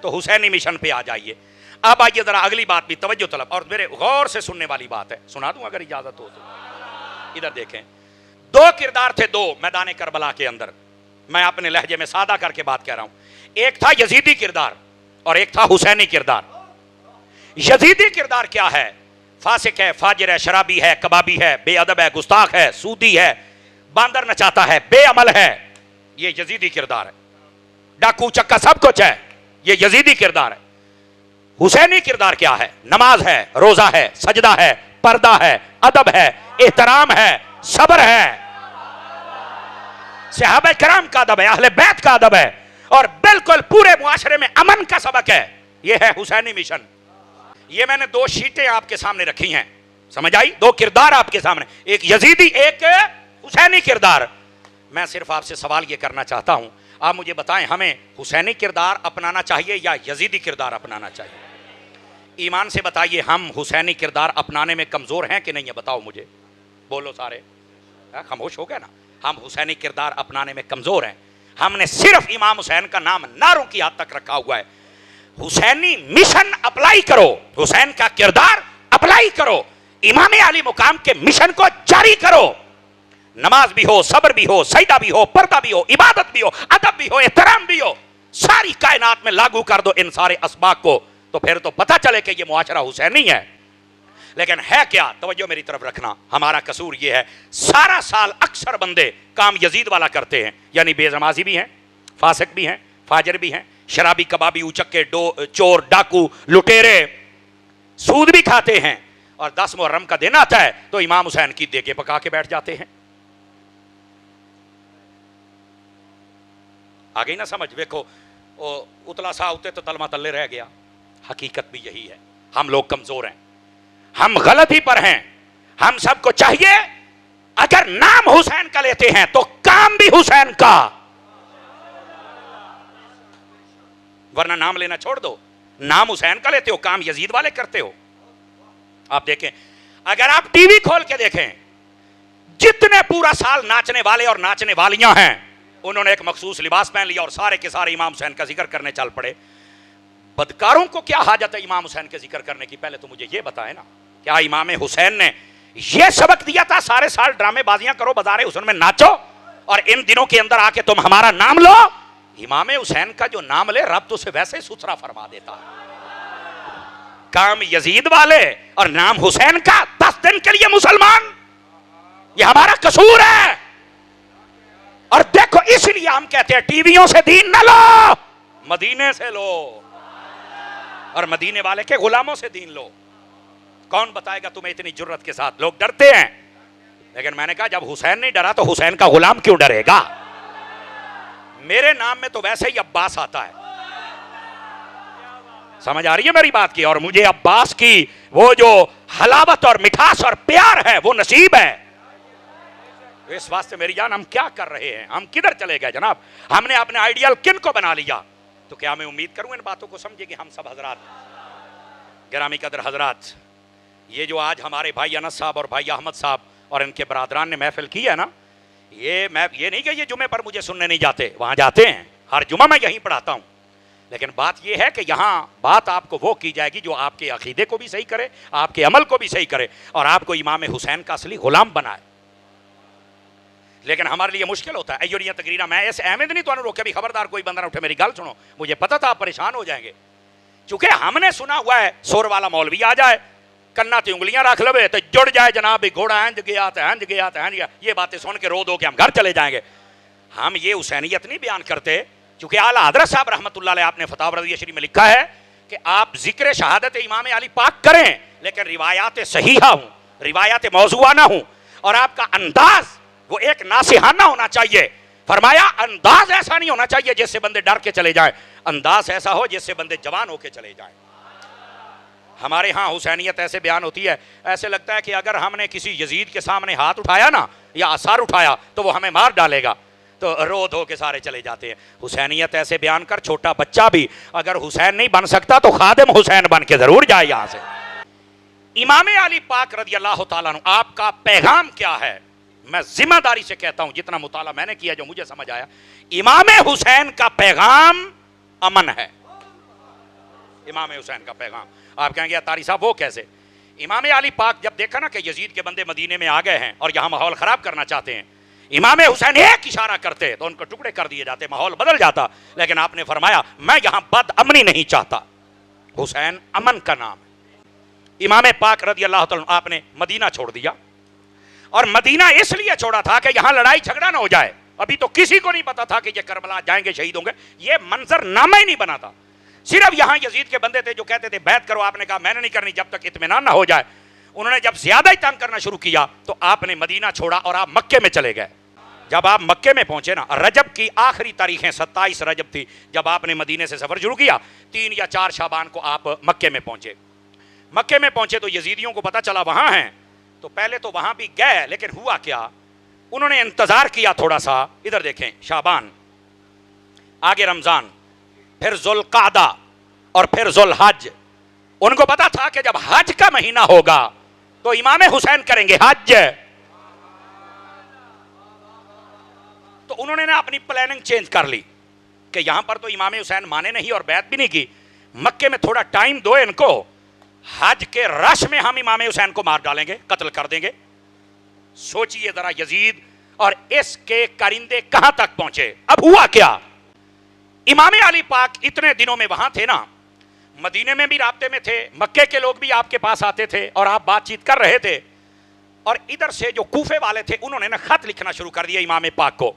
تو حسینی مشن پہ آ جائیے. اب آئیے ذرا اگلی بات بھی توجہ طلب, اور میرے غور سے سننے والی بات ہے, سنا دوں اگر اجازت ہو تو. ادھر دیکھیں, 2 کردار تھے, 2 میدان کربلا کے اندر. میں اپنے لہجے میں سادہ کر کے بات کہہ رہا ہوں. ایک تھا یزیدی کردار اور ایک تھا حسینی کردار. یزیدی کردار کیا ہے؟ فاسق ہے, فاجر ہے, شرابی ہے, کبابی ہے, بے ادب ہے, گستاخ ہے, سودی ہے, باندر نچاتا ہے, بے عمل ہے. یہ یزیدی کردار ہے. ڈاکو چکا سب کچھ ہے, یہ یزیدی کردار ہے. حسینی کردار کیا ہے؟ نماز ہے, روزہ ہے, سجدہ ہے, پردہ ہے, ادب ہے, احترام ہے, صبر ہے. صحابہ کرام کا ادب ہے, اہل بیت کا ادب ہے, اور بالکل پورے معاشرے میں امن کا سبق ہے. یہ ہے حسینی مشن. یہ میں نے 2 شیٹیں آپ کے سامنے رکھی ہیں, سمجھ آئی؟ 2 کردار آپ کے سامنے, ایک یزیدی ایک حسینی کردار. میں صرف آپ سے سوال یہ کرنا چاہتا ہوں, آپ مجھے بتائیں ہمیں حسینی کردار اپنانا چاہیے یا یزیدی کردار اپنانا چاہیے؟ ایمان سے بتائیے, ہم حسینی کردار اپنانے میں کمزور ہیں کہ نہیں ہے؟ بتاؤ مجھے, بولو سارے. خاموش ہو گئے نا. ہم حسینی کردار اپنانے میں کمزور ہیں. ہم نے صرف امام حسین کا نام نعروں کی حد تک رکھا ہوا ہے. حسینی مشن اپلائی کرو, حسین کا کردار اپلائی کرو, امام علی مقام کے مشن کو جاری کرو. نماز بھی ہو, صبر بھی ہو, سجدہ بھی ہو, پردہ بھی ہو, عبادت بھی ہو, ادب بھی ہو, احترام بھی ہو, ساری کائنات میں لاگو کر دو ان سارے اسباق کو, تو پھر تو پتہ چلے کہ یہ معاشرہ حسینی ہے. لیکن ہے کیا؟ توجہ میری طرف رکھنا. ہمارا قصور یہ ہے, سارا سال اکثر بندے کام یزید والا کرتے ہیں, یعنی بے نمازی بھی ہیں, فاسق بھی ہیں, فاجر بھی ہیں, شرابی, کبابی, اچکے, چور, ڈاکو, لٹیرے, سود بھی کھاتے ہیں, اور 10 محرم کا دن آتا ہے تو امام حسین کی دیگیں پکا کے بیٹھ جاتے ہیں. آگئی نہ سمجھ؟ دیکھو اتلا سا ہوتے تو تلمہ تلے رہ گیا. حقیقت بھی یہی ہے, ہم لوگ کمزور ہیں, ہم غلطی پر ہیں. ہم سب کو چاہیے اگر نام حسین کا لیتے ہیں تو کام بھی حسین کا، ورنہ نام لینا چھوڑ دو. نام حسین کا لیتے ہو، کام یزید والے کرتے ہو. آپ دیکھیں، اگر آپ ٹی وی کھول کے دیکھیں، جتنے پورا سال ناچنے والے اور ناچنے والیاں ہیں انہوں نے ایک مخصوص لباس پہن لیا اور سارے کے سارے امام حسین کا ذکر کرنے چل پڑے. بدکاروں کو کیا حاجت ہے امام حسین کے ذکر کرنے کی؟ پہلے تو مجھے یہ بتائیں نا، کیا امام حسین نے یہ سبق دیا تھا سارے سال ڈرامے بازیاں کرو، بازار حسن میں ناچو، اور ان دنوں کے اندر آ کے تم ہمارا نام لو؟ امام حسین کا جو نام لے رب تو اسے ویسے ستھرا فرما دیتا ہے. کام یزید والے اور نام حسین کا، 10 دن کے لیے مسلمان، یہ ہمارا قصور ہے. اور دیکھو اس لیے ہم کہتے ہیں ٹی ویوں سے دین نہ لو، مدینے سے لو، اور مدینے والے کے غلاموں سے دین لو. کون بتائے گا تمہیں اتنی جرت کے ساتھ؟ لوگ ڈرتے ہیں، لیکن میں نے کہا جب حسین نہیں ڈرا تو حسین کا غلام کیوں ڈرے گا؟ میرے نام میں تو ویسے ہی عباس آتا ہے، سمجھ آ رہی ہے میری بات کی؟ اور مجھے عباس کی وہ جو حلاوت اور مٹھاس اور پیار ہے وہ نصیب ہے. اس واسطے میری جان ہم کیا کر رہے ہیں؟ ہم کدھر چلے گئے جناب؟ ہم نے اپنے آئیڈیل کن کو بنا لیا؟ تو کیا میں امید کروں ان باتوں کو سمجھے کہ ہم سب حضرات، گرامی قدر حضرات، یہ جو آج ہمارے بھائی انس صاحب اور بھائی احمد صاحب اور ان کے برادران نے محفل کی ہے نا، میں یہ نہیں کہ یہ جمعے پر مجھے سننے نہیں جاتے، وہاں جاتے ہیں، ہر جمعہ میں یہیں پڑھاتا ہوں. لیکن بات یہ ہے کہ یہاں بات آپ کو وہ کی جائے گی جو آپ کے عقیدے کو بھی صحیح کرے، آپ کے عمل کو بھی صحیح کرے، اور آپ کو امام حسین کا اصلی غلام بنائے. لیکن ہمارے لیے مشکل ہوتا ہے. ایوڑیاں تقریرا میں ایسے احمد نہیں تو روکے بھی، خبردار کوئی بندہ نہ اٹھے، میری گل سنو. مجھے پتا تھا آپ پریشان ہو جائیں گے، چونکہ ہم نے سنا ہوا ہے سور والا مولوی آ جائے، کنا تے انگلیاں رکھ لوے تو جڑ جائے جناب گھوڑا ہنج گیا تو ہنج گیا تو ہنج گیا. یہ باتیں سن کے رو دو کہ ہم گھر چلے جائیں گے. ہم یہ حسینیت نہیں بیان کرتے، چونکہ اعلیٰ حضرت صاحب رحمۃ اللہ علیہ آپ نے فتاوی رضیہ شریف میں لکھا ہے کہ آپ ذکر شہادت امام علی پاک کریں لیکن روایات صحیحہ ہوں، روایات موضوعہ نہ ہوں، اور آپ کا انداز وہ ایک ناصحانہ ہونا چاہیے. فرمایا انداز ایسا نہیں ہونا چاہیے جس سے بندے ڈر کے چلے جائیں، انداز ایسا ہو جس سے بندے جوان ہو کے چلے جائیں. ہمارے ہاں حسینیت ایسے بیان ہوتی ہے، ایسے لگتا ہے کہ اگر ہم نے کسی یزید کے سامنے ہاتھ اٹھایا نا یا آثار اٹھایا تو وہ ہمیں مار ڈالے گا، تو رو دھو کے سارے چلے جاتے ہیں. حسینیت ایسے بیان کر چھوٹا بچہ بھی اگر حسین نہیں بن سکتا تو خادم حسین بن کے ضرور جائے یہاں سے. امام علی پاک رضی اللہ تعالیٰ عنہ آپ کا پیغام کیا ہے؟ میں ذمہ داری سے کہتا ہوں، جتنا مطالعہ میں نے کیا جو مجھے سمجھ آیا، امام حسین کا پیغام امن ہے. امام حسین کا پیغام. آپ کہیں گے تاری صاحب وہ کیسے؟ امام علی پاک جب دیکھا نا کہ یزید کے بندے مدینے میں آ گئے ہیں اور یہاں ماحول خراب کرنا چاہتے ہیں، امام حسین ایک اشارہ کرتے تو ان کو ٹکڑے کر دیے جاتے، ماحول بدل جاتا. لیکن آپ نے فرمایا میں یہاں بد امنی نہیں چاہتا. حسین امن کا نام ہے. امام پاک رضی اللہ تعالیٰ آپ نے مدینہ چھوڑ دیا، اور مدینہ اس لیے چھوڑا تھا کہ یہاں لڑائی جھگڑا نہ ہو جائے. ابھی تو کسی کو نہیں پتا تھا کہ یہ کربلا جائیں گے، شہید ہوں گے، یہ منظر نامہ ہی نہیں بنا تھا. صرف یہاں یزید کے بندے تھے جو کہتے تھے بیعت کرو. آپ نے کہا میں نے نہیں کرنی جب تک اطمینان نہ ہو جائے. انہوں نے جب زیادہ ہی تنگ کرنا شروع کیا تو آپ نے مدینہ چھوڑا اور آپ مکے میں چلے گئے. جب آپ مکے میں پہنچے نا، رجب کی آخری تاریخیں 27 رجب تھی جب آپ نے مدینے سے سفر شروع کیا. 3 یا 4 شعبان کو آپ مکے میں پہنچے. مکے میں پہنچے تو یزیدیوں کو پتا چلا وہاں ہیں، تو پہلے تو وہاں بھی گئے، لیکن ہوا کیا، انہوں نے انتظار کیا تھوڑا سا. ادھر دیکھیں، شعبان، آگے رمضان، پھر ذوالقعدہ اور پھر ذوالحج. ان کو پتا تھا کہ جب حج کا مہینہ ہوگا تو امام حسین کریں گے حج. تو انہوں نے اپنی پلاننگ چینج کر لی کہ یہاں پر تو امام حسین مانے نہیں اور بیعت بھی نہیں کی، مکے میں تھوڑا ٹائم دو ان کو، حج کے رش میں ہم امام حسین کو مار ڈالیں گے، قتل کر دیں گے. سوچئے ذرا یزید اور اس کے کرندے کہاں تک پہنچے. اب ہوا کیا، امام علی پاک اتنے دنوں میں وہاں تھے نا، مدینے میں بھی رابطے میں تھے، مکے کے لوگ بھی آپ کے پاس آتے تھے اور آپ بات چیت کر رہے تھے. اور ادھر سے جو کوفے والے تھے انہوں نے نا خط لکھنا شروع کر دیا امام پاک کو،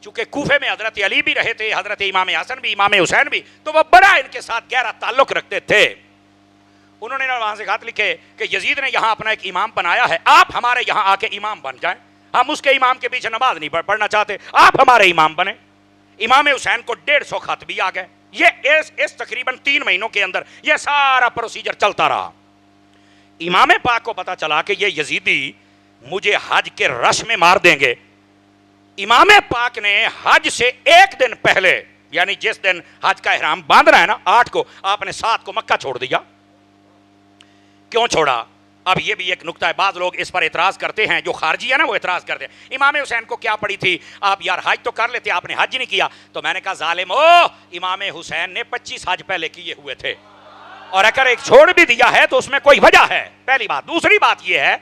چونکہ کوفے میں حضرت علی بھی رہے تھے، حضرت امام حسن بھی، امام حسین بھی، تو وہ بڑا ان کے ساتھ گہرا تعلق رکھتے تھے. انہوں نے وہاں سے خط لکھے کہ یزید نے یہاں اپنا ایک امام بنایا ہے، آپ ہمارے یہاں آ کے امام بن جائیں. ہم اس کے امام کے پیچھے نماز نہیں پڑھنا چاہتے، آپ ہمارے امام بنیں. امام حسین کو 150 خط بھی آ گئے. یہ اس تقریباً 3 مہینوں کے اندر یہ سارا پروسیجر چلتا رہا. امام پاک کو پتا چلا کہ یہ یزیدی مجھے حج کے رش میں مار دیں گے. امام پاک نے حج سے ایک دن پہلے یعنی جس دن حج کا احرام باندھنا ہے نا 8 کو آپ نے 7 کو مکہ چھوڑ دیا. کیوں چھوڑا؟ اب یہ بھی ایک نکتہ ہے, بعض لوگ اس پر اعتراض کرتے ہیں, جو خارجی ہے نا وہ اعتراض کرتے ہیں امام حسین کو کیا پڑی تھی, آپ یار حج تو کر لیتے, آپ نے حج نہیں کیا. تو میں نے کہا ظالم امام حسین نے 25 حج پہلے کیے ہوئے تھے, اور اگر ایک چھوڑ بھی دیا ہے تو اس میں کوئی وجہ ہے, پہلی بات. دوسری بات یہ ہے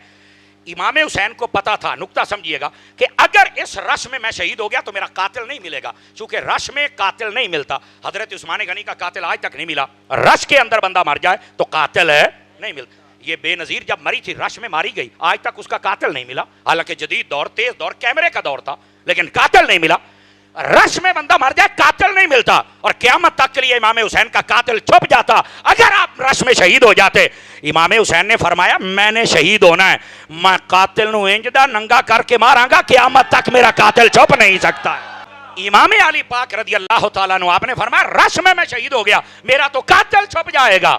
امام حسین کو پتا تھا, نکتہ سمجھیے گا, کہ اگر اس رش میں میں شہید ہو گیا تو میرا قاتل نہیں ملے گا, چونکہ رش میں قاتل نہیں ملتا. حضرت عثمان غنی کا قاتل آج تک نہیں ملا. رش کے اندر بندہ مر جائے تو قاتل ہے نہیں ملتا. یہ بے نظیر جب مری تھی رش میں ماری گئی, آج تک اس کا قاتل نہیں ملا. حالانکہ جدید دور, تیز دور, کیمرے کا دور تھا, لیکن قاتل نہیں ملا. رش میں بندہ مر جائے قاتل نہیں ملتا, اور قیامت تک کے لیے امام حسین کا قاتل چھپ جاتا اگر آپ رش میں شہید ہو جاتے. امام حسین نے فرمایا میں نے شہید ہونا ہے, میں قاتل نو انجدہ ننگا کر کے ماراں گا, قیامت تک میرا قاتل چھپ نہیں سکتا ہے. امام علی پاک رضی اللہ تعالیٰ عنہ آپ نے فرمایا رش میں شہید ہو گیا, میرا تو قاتل چھپ جائے گا.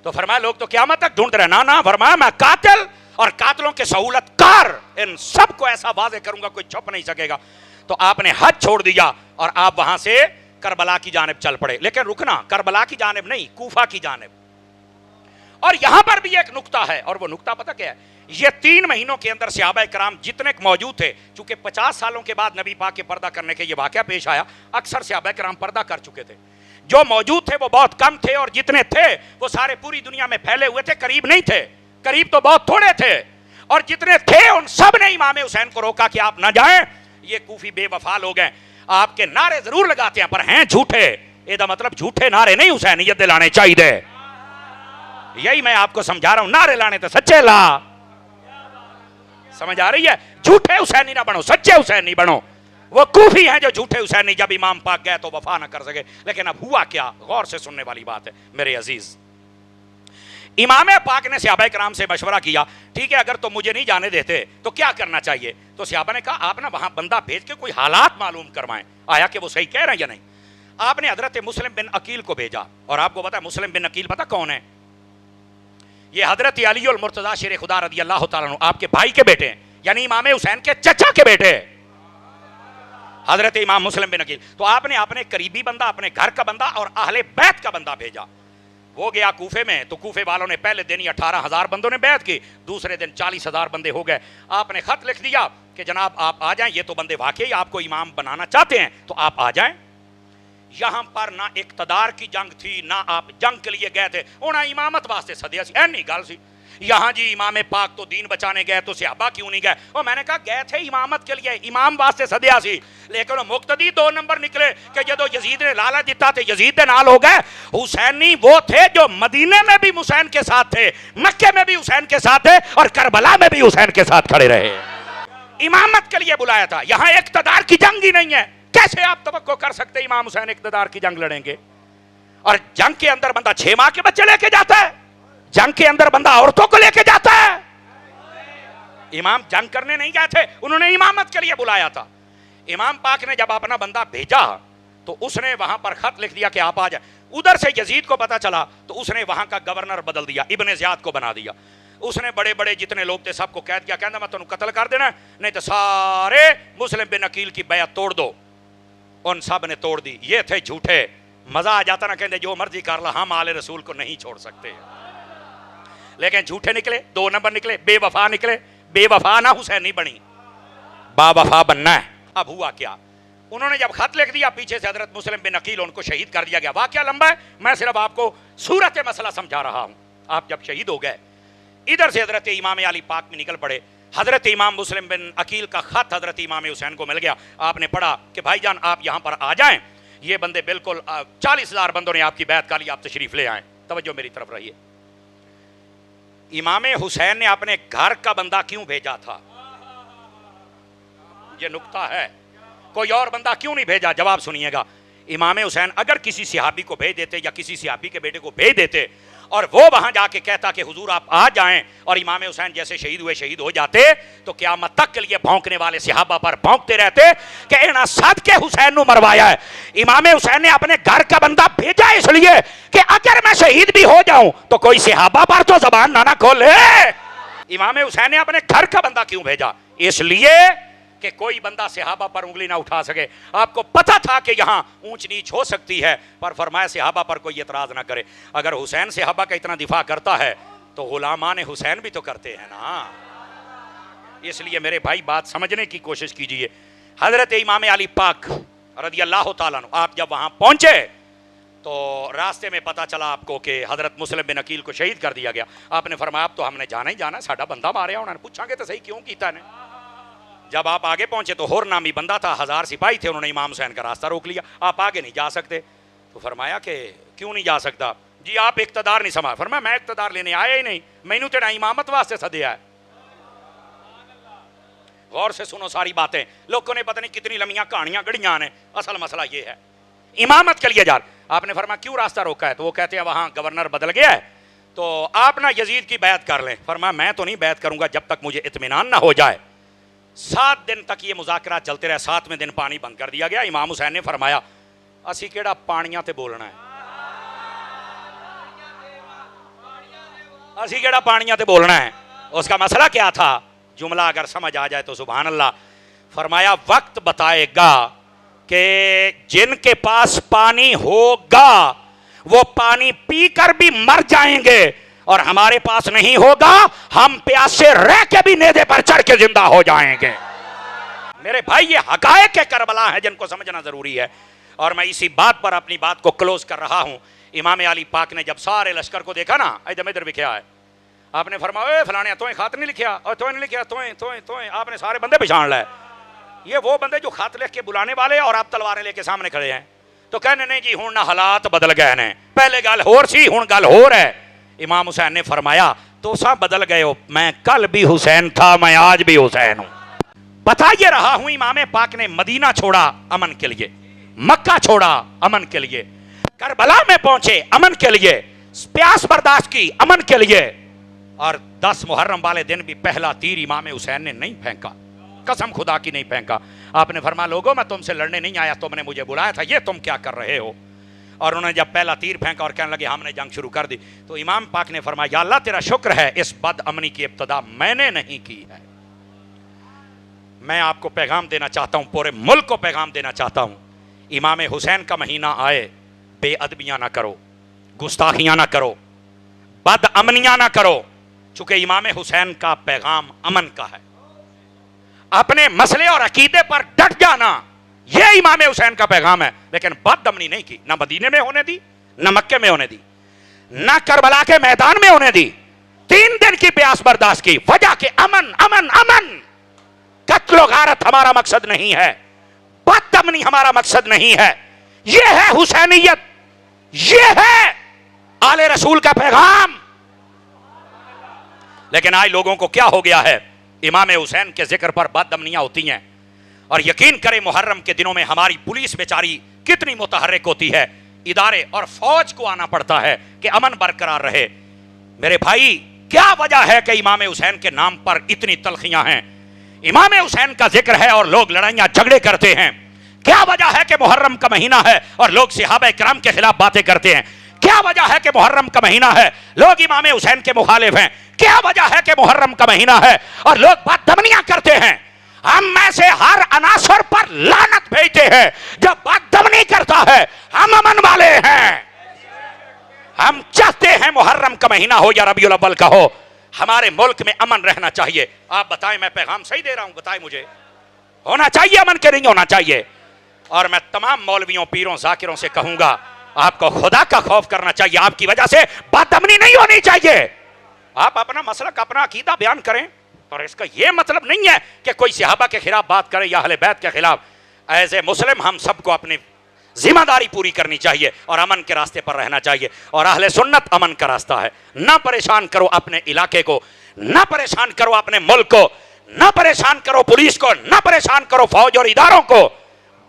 تو فرمایا لوگ تو قیامت تک ڈھونڈ رہے, نا فرمایا میں قاتل اور قاتلوں کے سہولت کار ان سب کو ایسا واضح کروں گا کوئی چھپ نہیں سکے گا. تو آپ نے حج چھوڑ دیا اور آپ وہاں سے کربلا کی جانب چل پڑے. لیکن رکنا کربلا کی جانب نہیں, کوفہ کی جانب. اور یہاں پر بھی ایک نکتہ ہے, اور وہ نکتہ پتہ کیا ہے, یہ 3 مہینوں کے اندر صحابہ کرام جتنے موجود تھے, چونکہ 50 سالوں کے بعد نبی پاک کے پردہ کرنے کے یہ واقعہ پیش آیا, اکثر صحابہ کرام پردہ کر چکے تھے. جو موجود تھے وہ بہت کم تھے, اور جتنے تھے وہ سارے پوری دنیا میں پھیلے ہوئے تھے, قریب نہیں تھے, قریب تو بہت تھوڑے تھے. اور جتنے تھے ان سب نے امام حسین کو روکا کہ آپ نہ جائیں, یہ کوفی بے وفا لوگ ہیں, آپ کے نعرے ضرور لگاتے ہیں پر ہیں جھوٹے. یہ دا مطلب جھوٹے نعرے نہیں حسینیت دے لانے چاہیے. یہی میں آپ کو سمجھا رہا ہوں, نعرے لانے تو سچے لا. سمجھ آ رہی ہے؟ جھوٹے حسینی نہ بنو, سچے حسینی بنو. وہ کوفی ہیں جو جھوٹے حسینی, جب امام پاک گئے تو وفا نہ کر سکے. لیکن اب ہوا کیا, غور سے سننے والی بات ہے میرے عزیز. امام پاک نے صحابہ کرام سے مشورہ کیا, ٹھیک ہے اگر تو مجھے نہیں جانے دیتے تو کیا کرنا چاہیے. تو صحابہ نے کہا آپ نا وہاں بندہ بھیج کے کوئی حالات معلوم کروائیں, آیا کہ وہ صحیح کہہ رہے ہیں یا نہیں. آپ نے حضرت مسلم بن عقیل کو بھیجا, اور آپ کو پتا ہے مسلم بن عقیل پتا کون ہے؟ یہ حضرت علی المرتضیٰ شیر خدا رضی اللہ تعالیٰ عنہ آپ کے بھائی کے بیٹے ہیں, یعنی امام حسین کے چچا کے بیٹے حضرت امام مسلم بن عقیل. تو آپ نے اپنے قریبی بندہ, اپنے گھر کا بندہ اور اہل بیت کا بندہ بھیجا. وہ گیا کوفے میں, تو کوفے والوں نے پہلے دن ہی 18,000 بندوں نے بیعت کی, دوسرے دن 40,000 بندے ہو گئے. آپ نے خط لکھ دیا کہ جناب آپ آ جائیں, یہ تو بندے واقعی آپ کو امام بنانا چاہتے ہیں تو آپ آ جائیں. یہاں پر نہ اقتدار کی جنگ تھی, نہ آپ جنگ کے لیے گئے تھے, انہاں امامت واسطے سدیا سی, اینی گل سی. یہاں جی امام پاک تو دین بچانے گئے تو صحابہ کیوں نہیں گئے؟ اور میں نے کہا گئے تھے امامت کے لیے, امام واسطے سدیا سی, لیکن وہ مقتدی 2 نمبر نکلے کہ جدو یزید نے لالچ دیتا تھے یزید دے نال ہو گئے. حسینی وہ تھے جو مدینے میں بھی حسین کے ساتھ تھے, مکے میں بھی حسین کے ساتھ تھے, اور کربلا میں بھی حسین کے ساتھ کھڑے رہے. امامت کے لیے بلایا تھا. یہاں اقتدار کی جنگ ہی نہیں ہے, کیسے آپ توقع کر سکتے امام حسین اقتدار کی جنگ لڑیں گے؟ اور جنگ کے اندر بندہ 6 ماہ کے بچے لے کے جاتا ہے, جنگ کے اندر بندہ عورتوں کو لے کے جاتا ہے. امام جنگ کرنے نہیں گئے تھے, انہوں نے امامت کے لیے بلایا تھا. امام پاک نے جب اپنا بندہ بھیجا تو اس نے وہاں پر خط لکھ دیا کہ آپ آ جائیں. ادھر سے یزید کو پتا چلا تو اس نے وہاں کا گورنر بدل دیا, ابن زیاد کو بنا دیا. اس نے بڑے بڑے جتنے لوگ تھے سب کو قید کیا, کہنا میں تمہیں قتل کر دینا, نہیں تو سارے مسلم بن عقیل کی بیعت توڑ دو. ان سب نے توڑ دی. یہ تھے جھوٹے. مزہ آ جاتا نا, کہتے جو مرضی کر لا, ہم آل رسول کو نہیں چھوڑ سکتے. لیکن جھوٹے نکلے, 2 نمبر نکلے, بے وفا نکلے. بے وفا نہ حسینی بنی, با وفا بننا ہے. اب ہوا کیا, انہوں نے جب خط لکھ دیا, پیچھے سے حضرت مسلم بن عقیل ان کو شہید کر دیا گیا. واقعہ لمبا ہے, میں صرف آپ کو صورت مسئلہ سمجھا رہا ہوں. آپ جب شہید ہو گئے, ادھر سے حضرت امام علی پاک میں نکل پڑے. حضرت امام مسلم بن عقیل کا خط حضرت امام حسین کو مل گیا. آپ نے پڑھا کہ بھائی جان آپ یہاں پر آ جائیں, یہ بندے بالکل 40,000 بندوں نے آپ کی بیعت کر لی, آپ تشریف لے آئیں. توجہ میری طرف رہیے. امام حسین نے اپنے گھر کا بندہ کیوں بھیجا تھا؟ یہ نکتہ ہے. کوئی اور بندہ کیوں نہیں بھیجا؟ جواب سنیے گا. امام حسین اگر کسی صحابی کو بھیج دیتے یا کسی صحابی کے بیٹے کو بھیج دیتے اور وہ وہاں جا کے کہتا کہ حضور آپ آ جائیں, اور امام حسین جیسے شہید ہوئے شہید ہو جاتے, تو قیامت تک کے لیے بھونکنے والے صحابہ پر بھونکتے رہتے کہ انہاں صد کے حسین نو مروایا ہے. امام حسین نے اپنے گھر کا بندہ بھیجا اس لیے کہ اگر میں شہید بھی ہو جاؤں تو کوئی صحابہ پر تو زبان نہ کھولے. امام حسین نے اپنے گھر کا بندہ کیوں بھیجا؟ اس لیے کہ کوئی بندہ صحابہ پر انگلی نہ اٹھا سکے. آپ کو پتا تھا کہ یہاں اونچ نیچ ہو سکتی ہے، پر فرمایا صحابہ پر کوئی اعتراض نہ کرے. اگر حسین صحابہ کا اتنا دفاع کرتا ہے تو غلامان حسین بھی تو کرتے ہیں نا. اس لیے میرے بھائی بات سمجھنے کی کوشش کیجئے. حضرت امام علی پاک رضی اللہ تعالیٰ عنہ آپ جب وہاں پہنچے تو راستے میں پتا چلا آپ کو کہ حضرت مسلم بن عقیل کو شہید کر دیا گیا. آپ نے فرمایا اب تو ہم نے جانا ہی جانا، ساڈا بندہ ماریا. انہوں نے پوچھا کہ تو صحیح کیوں کیتا نے. جب آپ آگے پہنچے تو ہور نامی بندہ تھا، 1000 سپاہی تھے، انہوں نے امام حسین کا راستہ روک لیا. آپ آگے نہیں جا سکتے. تو فرمایا کہ کیوں نہیں جا سکتا؟ جی آپ اقتدار نہیں سما. فرمایا میں اقتدار لینے آیا ہی نہیں، مینوں تیرا امامت واسطے سدیا ہے. غور سے سنو ساری باتیں. لوگوں نے پتہ نہیں کتنی لمبیاں کہانیاں گڑیاں نے. اصل مسئلہ یہ ہے امامت کے لیے جا. آپ نے فرمایا کیوں راستہ روکا ہے؟ تو وہ کہتے ہیں وہاں گورنر بدل گیا ہے تو آپ نہ یزید کی بیعت کر لیں. فرمایا میں تو نہیں بیعت کروں گا جب تک مجھے اطمینان نہ ہو جائے. 7 دن تک یہ مذاکرات چلتے رہے. 7ویں دن پانی بند کر دیا گیا. امام حسین نے فرمایا اسی کیڑا پانیاں تے بولنا ہے، اسی کیڑا پانیاں تے بولنا ہے. اس کا مسئلہ کیا تھا؟ جملہ اگر سمجھ آ جائے تو سبحان اللہ. فرمایا وقت بتائے گا کہ جن کے پاس پانی ہوگا وہ پانی پی کر بھی مر جائیں گے، اور ہمارے پاس نہیں ہوگا ہم پیاسے رہ کے بھی نیزے پر چڑھ کے زندہ ہو جائیں گے. میرے بھائی یہ حقائق کربلا ہیں جن کو سمجھنا ضروری ہے. اور میں اسی بات پر اپنی بات کو کلوز کر رہا ہوں. امام علی پاک نے جب سارے لشکر کو دیکھا نا ادھر ادھر بکھیا ہے، آپ نے فرمایا اے فلانے توہیں خط نہیں لکھیا، اور توہیں نہیں لکھیا، توہیں آپ نے سارے بندے پہچان لائے. یہ وہ بندے جو خط لکھ کے بلانے والے اور آپ تلواریں لے کے سامنے کھڑے ہیں. تو کہنے نہیں جی ہوں نہ حالات بدل گئے نے، پہلے گل ہور سی ہوں گل ہور ہے. امام حسین نے فرمایا تو سب بدل گئے ہو، میں کل بھی حسین تھا، میں آج بھی حسین ہوں. بتا یہ رہا ہوں امام پاک نے مدینہ چھوڑا امن کے لیے، مکہ چھوڑا امن کے لیے، کربلا میں پہنچے امن کے لیے، پیاس برداشت کی امن کے لیے. اور 10 محرم والے دن بھی پہلا تیر امام حسین نے نہیں پھینکا، قسم خدا کی نہیں پھینکا. آپ نے فرمایا لوگوں میں تم سے لڑنے نہیں آیا، تم نے مجھے بلایا تھا، یہ تم کیا کر رہے ہو؟ اور انہوں نے جب پہلا تیر پھینکا اور کہنے لگے ہم نے جنگ شروع کر دی، تو امام پاک نے فرمایا یا اللہ تیرا شکر ہے اس بد امنی کی ابتدا میں نے نہیں کی ہے. میں آپ کو پیغام دینا چاہتا ہوں، پورے ملک کو پیغام دینا چاہتا ہوں، امام حسین کا مہینہ آئے بے ادبیاں نہ کرو، گستاخیاں نہ کرو، بد امنیاں نہ کرو، چونکہ امام حسین کا پیغام امن کا ہے. اپنے مسئلے اور عقیدے پر ڈٹ جانا یہ امام حسین کا پیغام ہے. لیکن بد امنی نہیں کی، نہ مدینے میں ہونے دی، نہ مکے میں ہونے دی، نہ کربلا کے میدان میں ہونے دی. 3 دن کی پیاس برداشت کی، وجہ کہ امن امن امن. قتل و غارت ہمارا مقصد نہیں ہے، بد امنی ہمارا مقصد نہیں ہے. یہ ہے حسینیت، یہ ہے آل رسول کا پیغام. لیکن آج لوگوں کو کیا ہو گیا ہے؟ امام حسین کے ذکر پر بد امنیاں ہوتی ہیں. اور یقین کریں محرم کے دنوں میں ہماری پولیس بیچاری کتنی متحرک ہوتی ہے، ادارے اور فوج کو آنا پڑتا ہے کہ امن برقرار رہے. میرے بھائی کیا وجہ ہے کہ امام حسین کے نام پر اتنی تلخیاں ہیں؟ امام حسین کا ذکر ہے اور لوگ لڑائیاں جھگڑے کرتے ہیں. کیا وجہ ہے کہ محرم کا مہینہ ہے اور لوگ صحابہ کرام کے خلاف باتیں کرتے ہیں؟ کیا وجہ ہے کہ محرم کا مہینہ ہے لوگ امام حسین کے مخالف ہیں؟ کیا وجہ ہے کہ محرم کا مہینہ ہے اور لوگ بددمنیاں کرتے ہیں؟ ہم میں سے ہر عناصر پر لعنت بھیجتے ہیں جو بددمنی کرتا ہے. ہم امن والے ہیں، ہم چاہتے ہیں محرم کا مہینہ ہو یا ربیع الاول کا ہو، ہمارے ملک میں امن رہنا چاہیے. آپ بتائیں میں پیغام صحیح دے رہا ہوں؟ بتائیں مجھے ہونا چاہیے امن کے نہیں ہونا چاہیے؟ اور میں تمام مولویوں پیروں ذاکروں سے کہوں گا آپ کو خدا کا خوف کرنا چاہیے. آپ کی وجہ سے بدامنی نہیں ہونی چاہیے. آپ اپنا مسلک اپنا عقیدہ بیان کریں، اور اس کا یہ مطلب نہیں ہے کہ کوئی صحابہ کے خلاف بات کرے یا اہل بیت کے خلاف. ایز اے مسلم ہم سب کو اپنی ذمہ داری پوری کرنی چاہیے اور امن کے راستے پر رہنا چاہیے. اور اہل سنت امن کا راستہ ہے. نہ پریشان کرو اپنے علاقے کو، نہ پریشان کرو اپنے ملک کو، نہ پریشان کرو پولیس کو، نہ پریشان کرو فوج اور اداروں کو.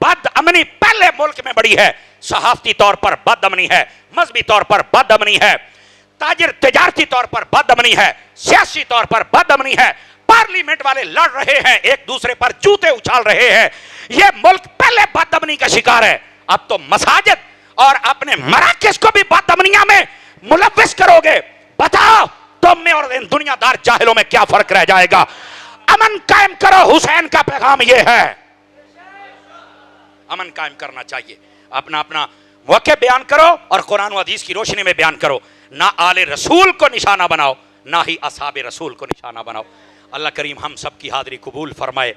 بد امنی پہلے ملک میں بڑی ہے، صحافتی طور پر بد امنی ہے، مذہبی طور پر بد امنی ہے، تاجر تجارتی طور پر بد امنی ہے، سیاسی طور پر بد امنی ہے. پارلیمنٹ والے لڑ رہے ہیں، ایک دوسرے پر جوتے اچھال رہے ہیں. یہ ملک پہلے بد امنی کا شکار ہے. اب تو مساجد اور اپنے مراکز کو بھی بد امنیاں میں ملوث کرو گے. بتاؤ تو میں اور ان دنیا دار جاہلوں میں کیا فرق رہ جائے گا؟ امن قائم کرو، حسین کا پیغام یہ ہے، امن قائم کرنا چاہیے، اپنا اپنا موقع بیان کرو اور قرآن و حدیث کی روشنی میں بیان کرو، نہ آل رسول کو نشانہ بناؤ، نہ ہی اصحاب رسول کو نشانہ بناؤ۔ اللہ کریم ہم سب کی حاضری قبول فرمائے۔